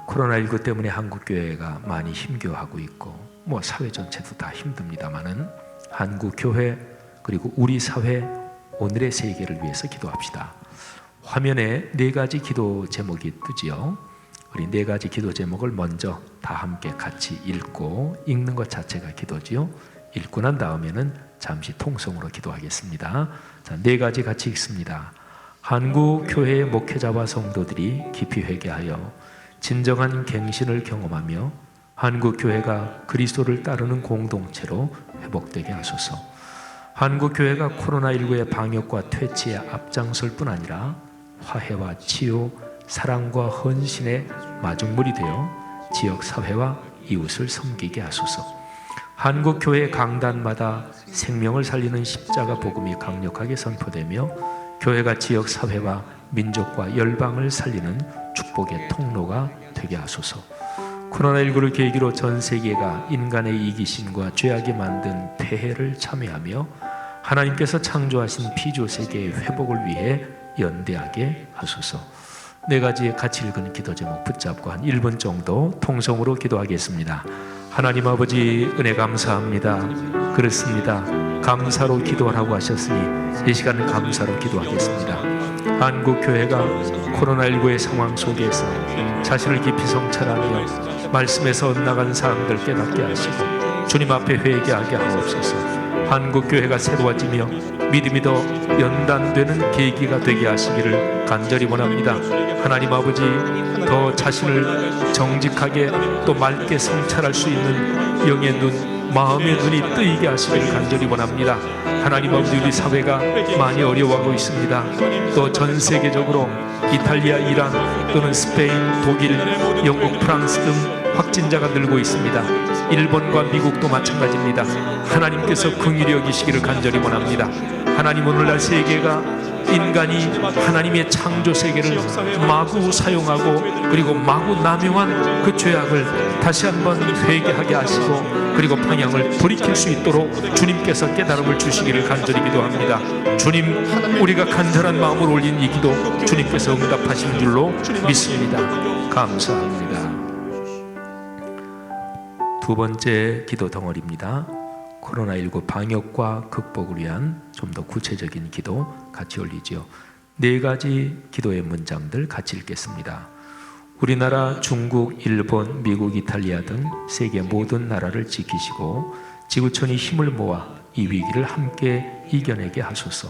코로나19 때문에 한국교회가 많이 힘겨워하고 있고 사회 전체도 다 힘듭니다마는 한국교회 그리고 우리 사회 오늘의 세계를 위해서 기도합시다. 화면에 4가지 기도 제목이 뜨지요. 우리 4가지 기도 제목을 먼저 다 함께 같이 읽는 것 자체가 기도지요. 읽고 난 다음에는 잠시 통성으로 기도하겠습니다. 자, 4가지 같이 읽습니다. 한국 교회의 목회자와 성도들이 깊이 회개하여 진정한 갱신을 경험하며 한국 교회가 그리스도를 따르는 공동체로 회복되게 하소서. 한국 교회가 코로나19의 방역과 퇴치에 앞장설 뿐 아니라 화해와 치유, 사랑과 헌신의 마중물이 되어 지역 사회와 이웃을 섬기게 하소서. 한국 교회 강단마다 생명을 살리는 십자가 복음이 강력하게 선포되며 교회가 지역 사회와 민족과 열방을 살리는 축복의 통로가 되게 하소서. 코로나19를 계기로 전 세계가 인간의 이기심과 죄악이 만든 폐해를 참회하며 하나님께서 창조하신 피조 세계의 회복을 위해 연대하게 하소서. 4가지 같이 읽은 기도 제목 붙잡고 한 1분 정도 통성으로 기도하겠습니다. 하나님 아버지, 은혜 감사합니다. 그렇습니다. 감사로 기도하라고 하셨으니 이 시간은 감사로 기도하겠습니다. 한국교회가 코로나19의 상황 속에서 자신을 깊이 성찰하며 말씀에서 엇나간 사람들 깨닫게 하시고 주님 앞에 회개하게 하옵소서. 한국교회가 새로워지며 믿음이 더 연단되는 계기가 되게 하시기를 간절히 원합니다. 하나님 아버지, 더 자신을 정직하게 또 맑게 성찰할 수 있는 영의 눈, 마음의 눈이 뜨이게 하시기를 간절히 원합니다. 하나님 아버지, 우리 사회가 많이 어려워하고 있습니다. 또 전 세계적으로 이탈리아, 이란 또는 스페인, 독일, 영국, 프랑스 등 확진자가 늘고 있습니다. 일본과 미국도 마찬가지입니다. 하나님께서 긍휼히 여기시기를 간절히 원합니다. 하나님, 오늘날 세계가 인간이 하나님의 창조 세계를 마구 사용하고 그리고 마구 남용한 그 죄악을 다시 한번 회개하게 하시고 그리고 방향을 돌이킬 수 있도록 주님께서 깨달음을 주시기를 간절히 기도합니다. 주님, 우리가 간절한 마음으로 올린 이 기도 주님께서 응답하시는 줄로 믿습니다. 감사합니다. 두 번째 기도 덩어리입니다. 코로나19 방역과 극복을 위한 좀 더 구체적인 기도 같이 올리죠. 네 가지 기도의 문장들 같이 읽겠습니다. 우리나라, 중국, 일본, 미국, 이탈리아 등 세계 모든 나라를 지키시고 지구촌이 힘을 모아 이 위기를 함께 이겨내게 하소서.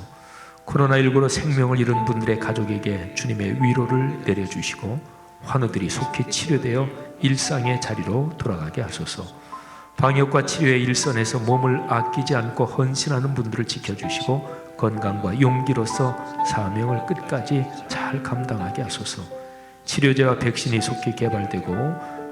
코로나19로 생명을 잃은 분들의 가족에게 주님의 위로를 내려주시고 환우들이 속히 치료되어 일상의 자리로 돌아가게 하소서. 방역과 치료의 일선에서 몸을 아끼지 않고 헌신하는 분들을 지켜주시고 건강과 용기로서 사명을 끝까지 잘 감당하게 하소서. 치료제와 백신이 속히 개발되고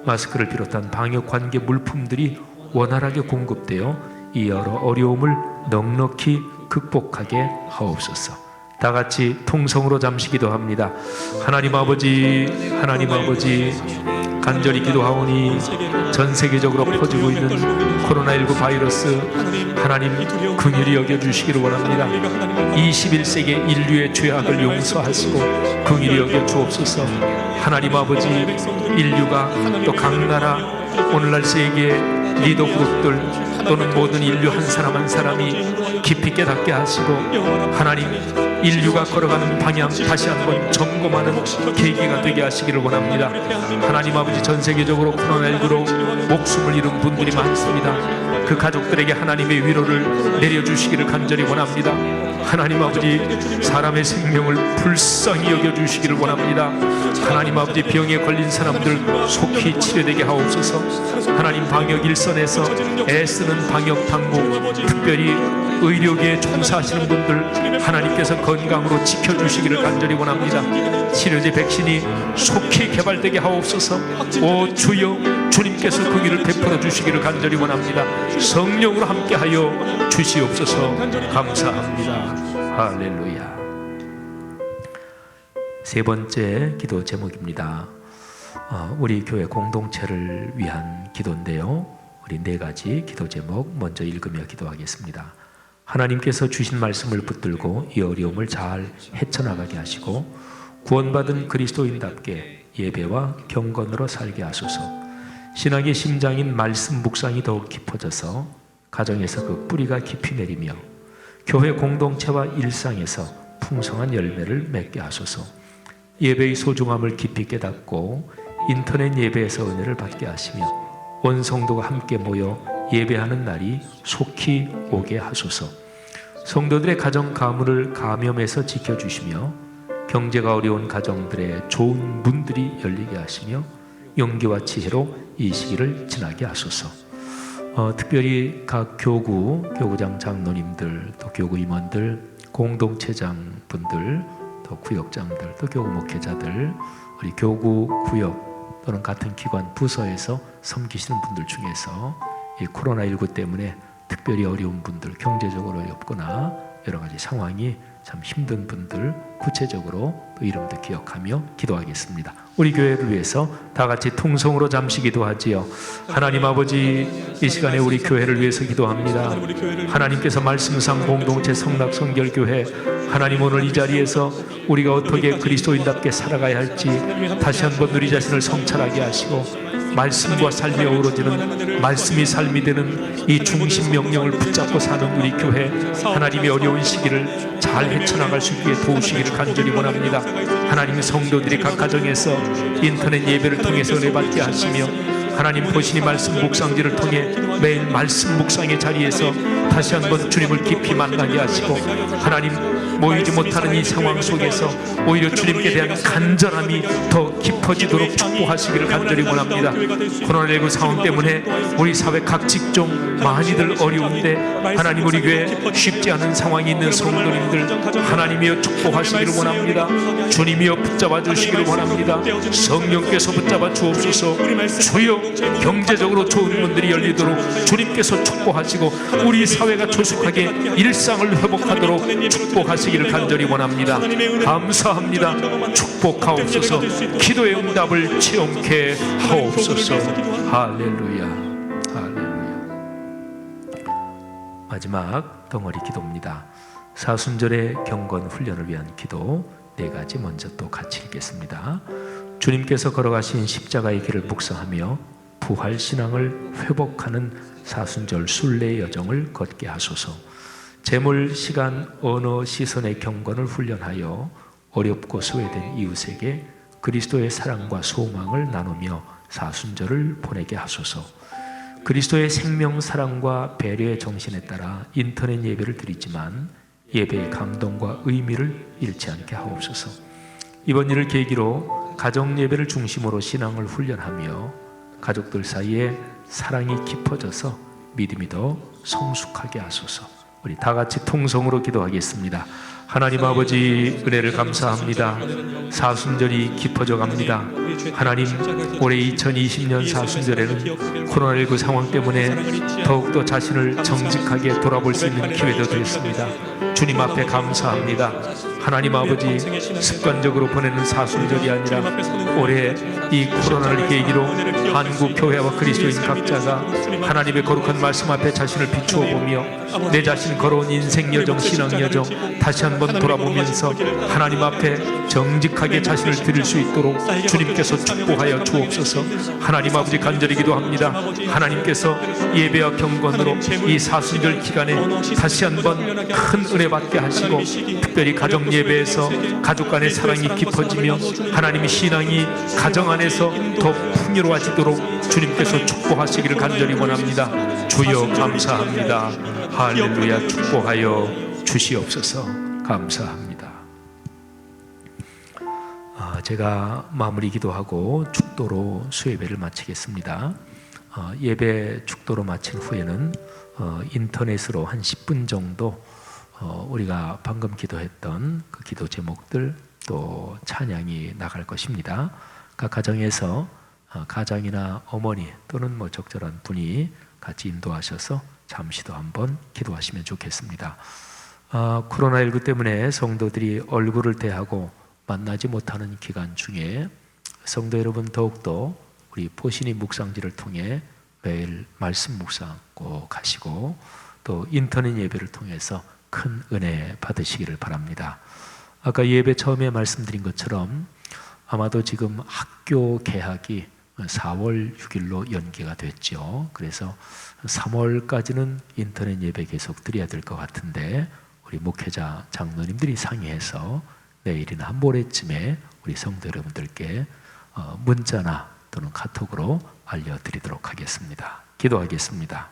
마스크를 비롯한 방역 관계 물품들이 원활하게 공급되어 이 여러 어려움을 넉넉히 극복하게 하옵소서. 다 같이 통성으로 잠시 기도합니다. 하나님 아버지, 하나님 아버지, 간절히 기도하오니 전 세계적으로 퍼지고 있는 코로나19 바이러스 하나님 긍휼히 여겨주시기를 원합니다. 21세기 인류의 죄악을 용서하시고 긍휼히 여겨주옵소서. 하나님 아버지, 인류가 또 각 나라 오늘날 세계 리더 그룹들 또는 모든 인류 한 사람 한 사람이 깊이 깨닫게 하시고 하나님 인류가 걸어가는 방향 다시 한번 점검하는 계기가 되게 하시기를 원합니다. 하나님 아버지, 전 세계적으로 코로나19로 목숨을 잃은 분들이 많습니다. 그 가족들에게 하나님의 위로를 내려주시기를 간절히 원합니다. 하나님 아버지, 사람의 생명을 불쌍히 여겨주시기를 원합니다. 하나님 아버지, 병에 걸린 사람들 속히 치료되게 하옵소서. 하나님, 방역 일선에서 애쓰는 방역 당국, 특별히 의료계에 종사하시는 분들 하나님께서 건강으로 지켜주시기를 간절히 원합니다. 치료제 백신이 속히 개발되게 하옵소서. 오 주여, 주님께서 그 길을 베풀어 주시기를 간절히 원합니다. 성령으로 함께하여 주시옵소서. 감사합니다. 할렐루야. 세 번째 기도 제목입니다. 우리 교회 공동체를 위한 기도인데요, 우리 네 가지 기도 제목 먼저 읽으며 기도하겠습니다. 하나님께서 주신 말씀을 붙들고 이 어려움을 잘 헤쳐나가게 하시고 구원받은 그리스도인답게 예배와 경건으로 살게 하소서. 신학의 심장인 말씀 묵상이 더욱 깊어져서 가정에서 그 뿌리가 깊이 내리며 교회 공동체와 일상에서 풍성한 열매를 맺게 하소서. 예배의 소중함을 깊이 깨닫고 인터넷 예배에서 은혜를 받게 하시며 온 성도가 함께 모여 예배하는 날이 속히 오게 하소서. 성도들의 가정 가문을 감염에서 지켜주시며 경제가 어려운 가정들의 좋은 문들이 열리게 하시며 용기와 지혜로 이 시기를 지나게 하소서. 특별히 각 교구장 장로님들, 또 교구 임원들, 공동체장 분들, 또 구역장들, 또 교구 목회자들, 우리 교구 구역 또는 같은 기관 부서에서 섬기시는 분들 중에서 이 코로나19 때문에 특별히 어려운 분들, 경제적으로 어렵거나 여러 가지 상황이 참 힘든 분들 구체적으로 또 이름도 기억하며 기도하겠습니다. 우리 교회를 위해서 다 같이 통성으로 잠시 기도하지요. 하나님 아버지, 이 시간에 우리 교회를 위해서 기도합니다. 하나님께서 말씀상 공동체 성락성결교회, 하나님 오늘 이 자리에서 우리가 어떻게 그리스도인답게 살아가야 할지 다시 한번 우리 자신을 성찰하게 하시고 말씀과 삶이 어우러지는 말씀이 삶이 되는 이 중심 명령을 붙잡고 사는 우리 교회, 하나님의 어려운 시기를 잘 헤쳐나갈 수 있게 도우시기를 간절히 원합니다. 하나님의 성도들이 각 가정에서 인터넷 예배를 통해서 은혜 받게 하시며 하나님 보시니 말씀 묵상지를 통해 매일 말씀 묵상의 자리에서 다시 한번 주님을 깊이 만나게 하시고 하나님 모이지 못하는 이 상황 속에서 오히려 주님께 대한 간절함이 더 깊어지도록 축복하시기를 간절히 원합니다. 코로나19 상황 때문에 우리 사회 각 직종 많이들 어려운데 하나님 우리 교회 쉽지 않은 상황이 있는 성도님들 하나님이여 축복하시기를 원합니다. 주님이여 붙잡아 주시기를 원합니다. 성령께서 붙잡아 주옵소서. 주여 경제적으로 좋은 문들이 열리도록 주님께서 축복하시고 우리 사회가 조속하게 일상을 회복하도록 축복하시기를 간절히 원합니다. 감사합니다. 축복하옵소서. 기도의 응답을 체험케 하옵소서. 할렐루야, 할렐루야. 마지막 덩어리 기도입니다. 사순절의 경건 훈련을 위한 기도 4가지 먼저 또 같이 읽겠습니다. 주님께서 걸어가신 십자가의 길을 묵상하며 부활신앙을 회복하는 사순절 순례의 여정을 걷게 하소서. 재물, 시간, 언어, 시선의 경건을 훈련하여 어렵고 소외된 이웃에게 그리스도의 사랑과 소망을 나누며 사순절을 보내게 하소서. 그리스도의 생명, 사랑과 배려의 정신에 따라 인터넷 예배를 드리지만 예배의 감동과 의미를 잃지 않게 하옵소서. 이번 일을 계기로 가정 예배를 중심으로 신앙을 훈련하며 가족들 사이에 사랑이 깊어져서 믿음이 더 성숙하게 하소서. 우리 다 같이 통성으로 기도하겠습니다. 하나님 아버지, 은혜를 감사합니다. 사순절이 깊어져 갑니다. 하나님, 올해 2020년 사순절에는 코로나19 상황 때문에 더욱더 자신을 정직하게 돌아볼 수 있는 기회도 되었습니다. 주님 앞에 감사합니다. 하나님 아버지, 습관적으로 보내는 사순절이 아니라 올해 이 코로나를 계기로 한국 교회와 그리스도인 각자가 하나님의 거룩한 말씀 앞에 자신을 비추어 보며 내 자신 걸어온 인생 여정, 신앙 여정 다시 한번 돌아보면서 하나님 앞에 정직하게 자신을 드릴 수 있도록 주님께서 축복하여 주옵소서. 하나님 아버지, 간절히 기도합니다. 하나님께서 예배와 경건으로 이 사순절 기간에 다시 한번 큰 은혜 받게 하시고 특별히 가정 예배에서 가족 간의 사랑이 깊어지며 하나님의 신앙이 가정 안에서 더 풍요로워지도록 주님께서 축복하시기를 간절히 원합니다. 주여 감사합니다. 할렐루야. 축복하여 주시옵소서. 감사합니다. 제가 마무리 기도하고 축도로 수예배를 마치겠습니다. 예배 축도로 마친 후에는 인터넷으로 한 10분 정도 우리가 방금 기도했던 그 기도 제목들 또 찬양이 나갈 것입니다. 각 가정에서 가장이나 어머니 또는 뭐 적절한 분이 같이 인도하셔서 잠시도 한번 기도하시면 좋겠습니다. 코로나19 때문에 성도들이 얼굴을 대하고 만나지 못하는 기간 중에 성도 여러분 더욱더 우리 포신이 묵상지를 통해 매일 말씀 묵상 꼭 하시고 또 인터넷 예배를 통해서 큰 은혜 받으시기를 바랍니다. 아까 예배 처음에 말씀드린 것처럼 아마도 지금 학교 개학이 4월 6일로 연기가 됐죠. 그래서 3월까지는 인터넷 예배 계속 드려야 될 것 같은데 우리 목회자 장로님들이 상의해서 내일이나 모레쯤에 우리 성도 여러분들께 문자나 또는 카톡으로 알려드리도록 하겠습니다. 기도하겠습니다.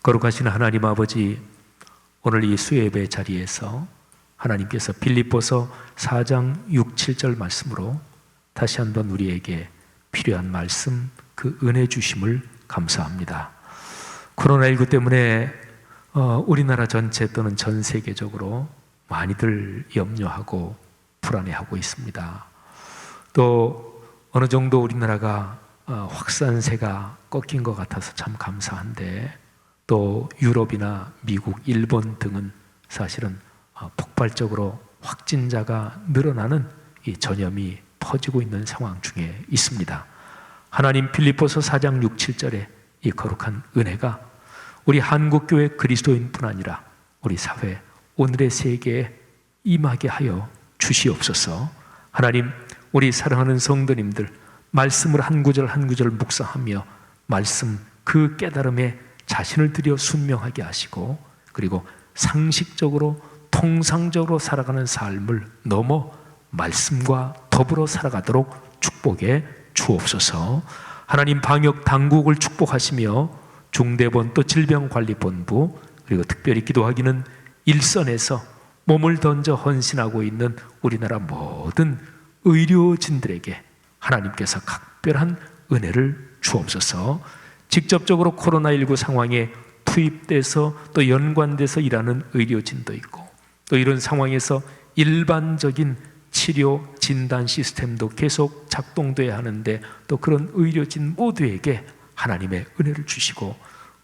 거룩하신 하나님 아버지, 오늘 이 수예배 자리에서 하나님께서 빌립보서 4장 6, 7절 말씀으로 다시 한번 우리에게 필요한 말씀, 그 은혜 주심을 감사합니다. 코로나19 때문에 우리나라 전체 또는 전 세계적으로 많이들 염려하고 불안해하고 있습니다. 또 어느 정도 우리나라가 확산세가 꺾인 것 같아서 참 감사한데 또 유럽이나 미국, 일본 등은 사실은 폭발적으로 확진자가 늘어나는 이 전염이 퍼지고 있는 상황 중에 있습니다. 하나님, 빌립보서 4장 6, 7절에 이 거룩한 은혜가 우리 한국교회 그리스도인뿐 아니라 우리 사회, 오늘의 세계에 임하게 하여 주시옵소서. 하나님, 우리 사랑하는 성도님들 말씀을 한 구절 한 구절 묵상하며 말씀 그 깨달음에 자신을 들여 순명하게 하시고 그리고 상식적으로 통상적으로 살아가는 삶을 넘어 말씀과 더불어 살아가도록 축복해 주옵소서. 하나님, 방역 당국을 축복하시며 중대본 또 질병관리본부 그리고 특별히 기도하기는 일선에서 몸을 던져 헌신하고 있는 우리나라 모든 의료진들에게 하나님께서 각별한 은혜를 주옵소서. 직접적으로 코로나19 상황에 투입돼서 또 연관돼서 일하는 의료진도 있고 또 이런 상황에서 일반적인 치료 진단 시스템도 계속 작동돼야 하는데 또 그런 의료진 모두에게 하나님의 은혜를 주시고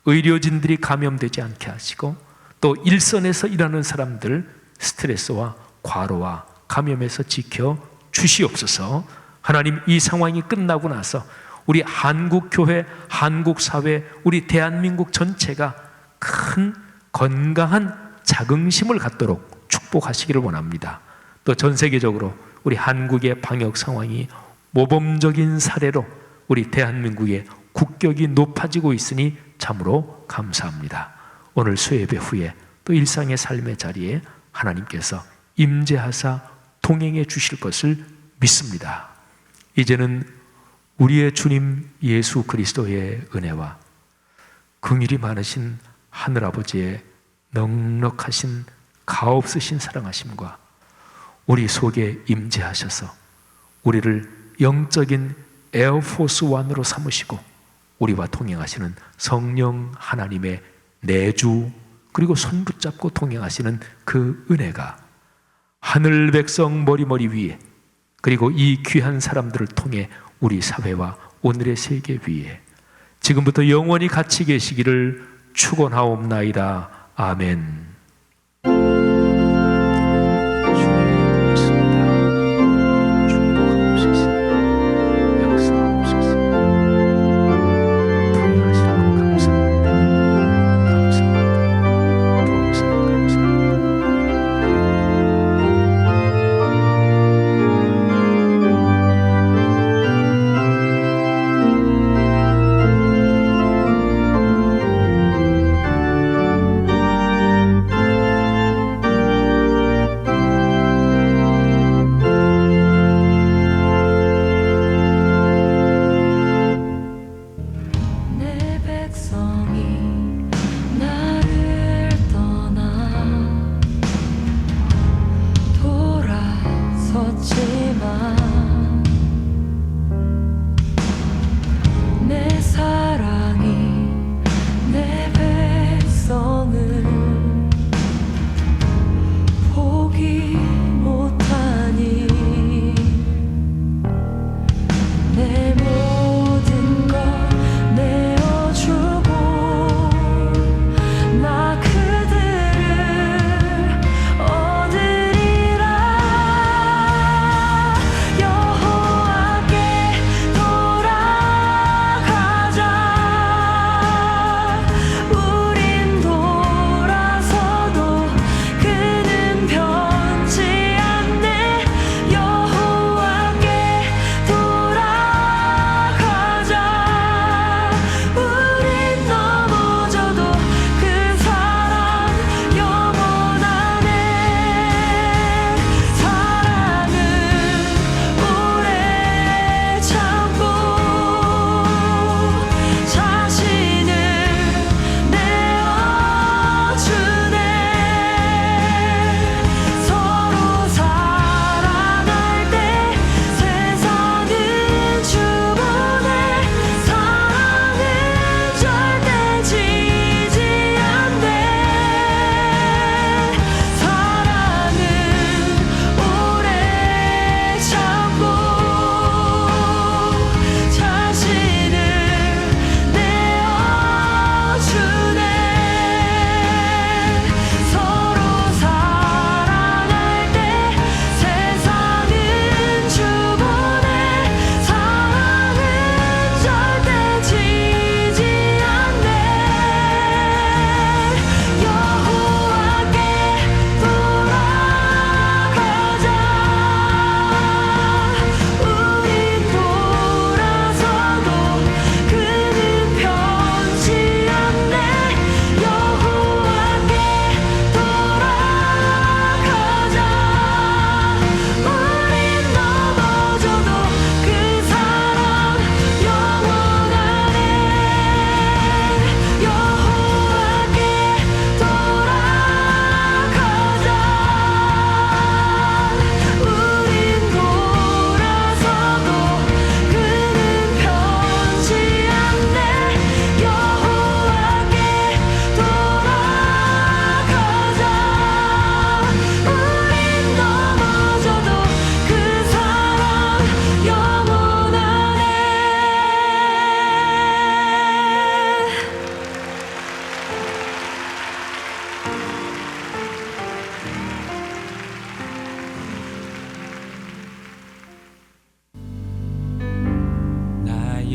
의료진들이 감염되지 않게 하시고, 또 일선에서 일하는 사람들 스트레스와 과로와 감염에서 지켜 주시옵소서. 하나님, 이 상황이 끝나고 나서 우리 한국교회, 한국사회, 우리 대한민국 전체가 큰 건강한 자긍심을 갖도록 축복하시기를 원합니다. 또 전 세계적으로 우리 한국의 방역 상황이 모범적인 사례로 우리 대한민국의 국격이 높아지고 있으니 참으로 감사합니다. 오늘 수예배 후에 또 일상의 삶의 자리에 하나님께서 임재하사 동행해 주실 것을 믿습니다. 이제는 우리의 주님 예수 그리스도의 은혜와 긍휼이 많으신 하늘아버지의 넉넉하신 가없으신 사랑하심과 우리 속에 임재하셔서 우리를 영적인 에어포스 원으로 삼으시고 우리와 동행하시는 성령 하나님의 내주, 그리고 손 붙잡고 동행하시는 그 은혜가 하늘 백성 머리머리 위에, 그리고 이 귀한 사람들을 통해 우리 사회와 오늘의 세계 위에 지금부터 영원히 같이 계시기를 축원하옵나이다. 아멘.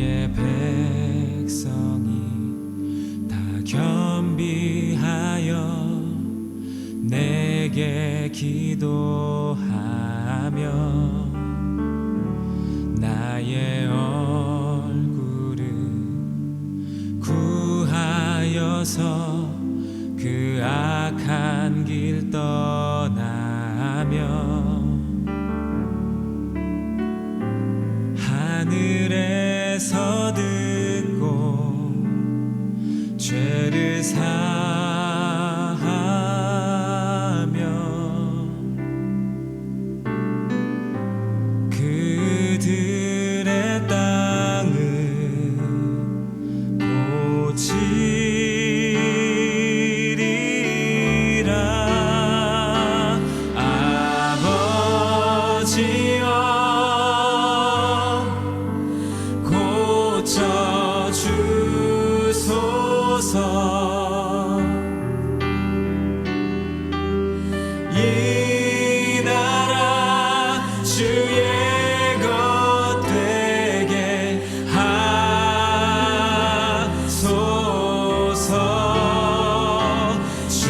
나의 백성이 다 겸비하여 내게 기도하며 나의 얼굴을 구하여서 그 악한 길 떠나며 하늘에서 듣고 죄를 사하며 그들의 땅을 고치리라. 아버지여 고쳐주소서. 이 나라 주의 것 되게 하소서. 주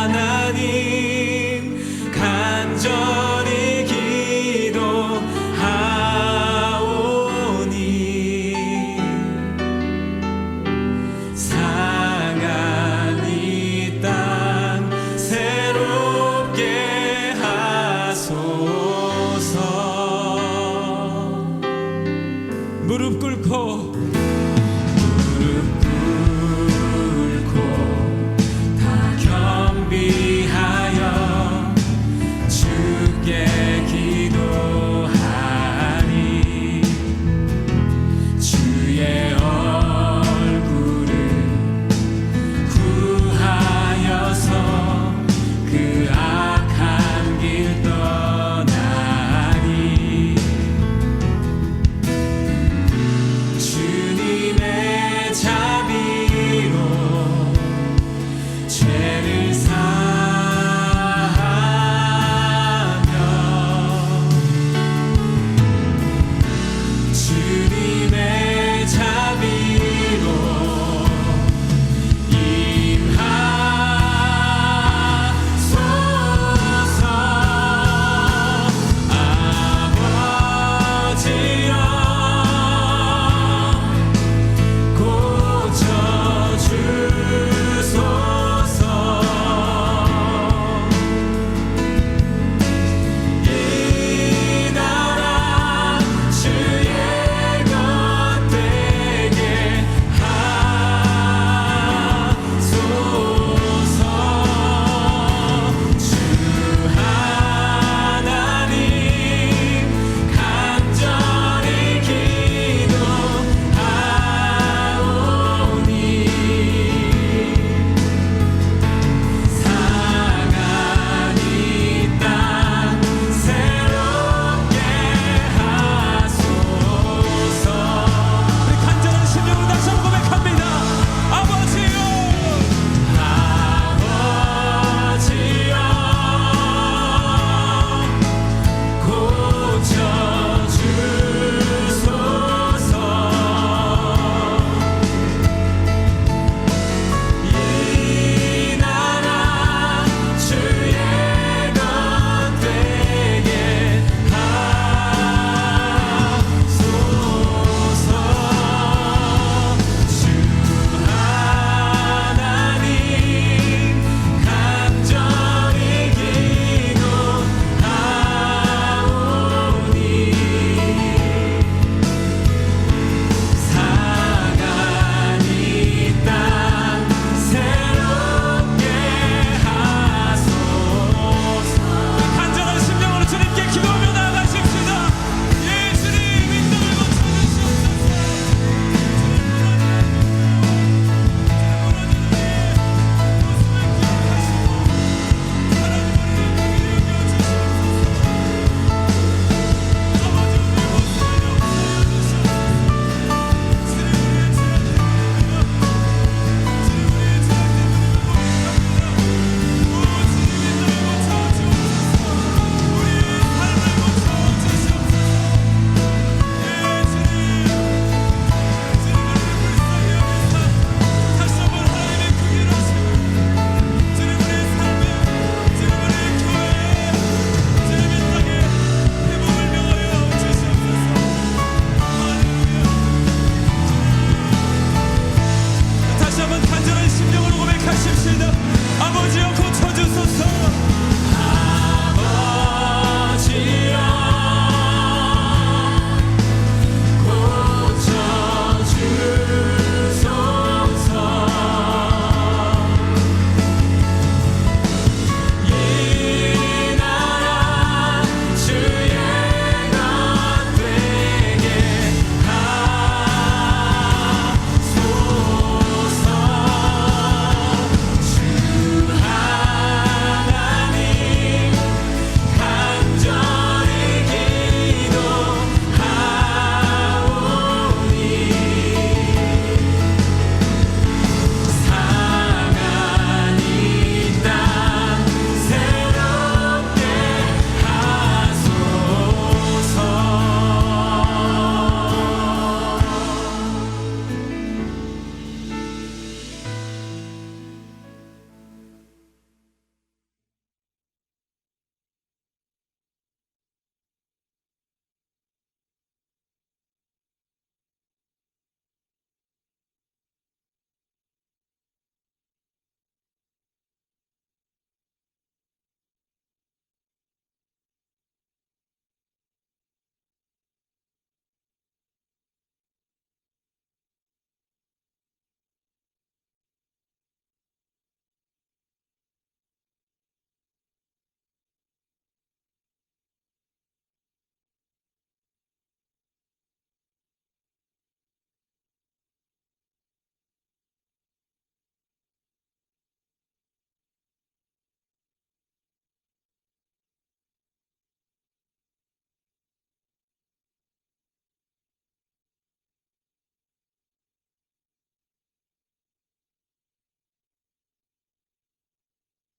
하나님 간절히 기도하오니 상한 이 땅 새롭게 하소서. 무릎 꿇고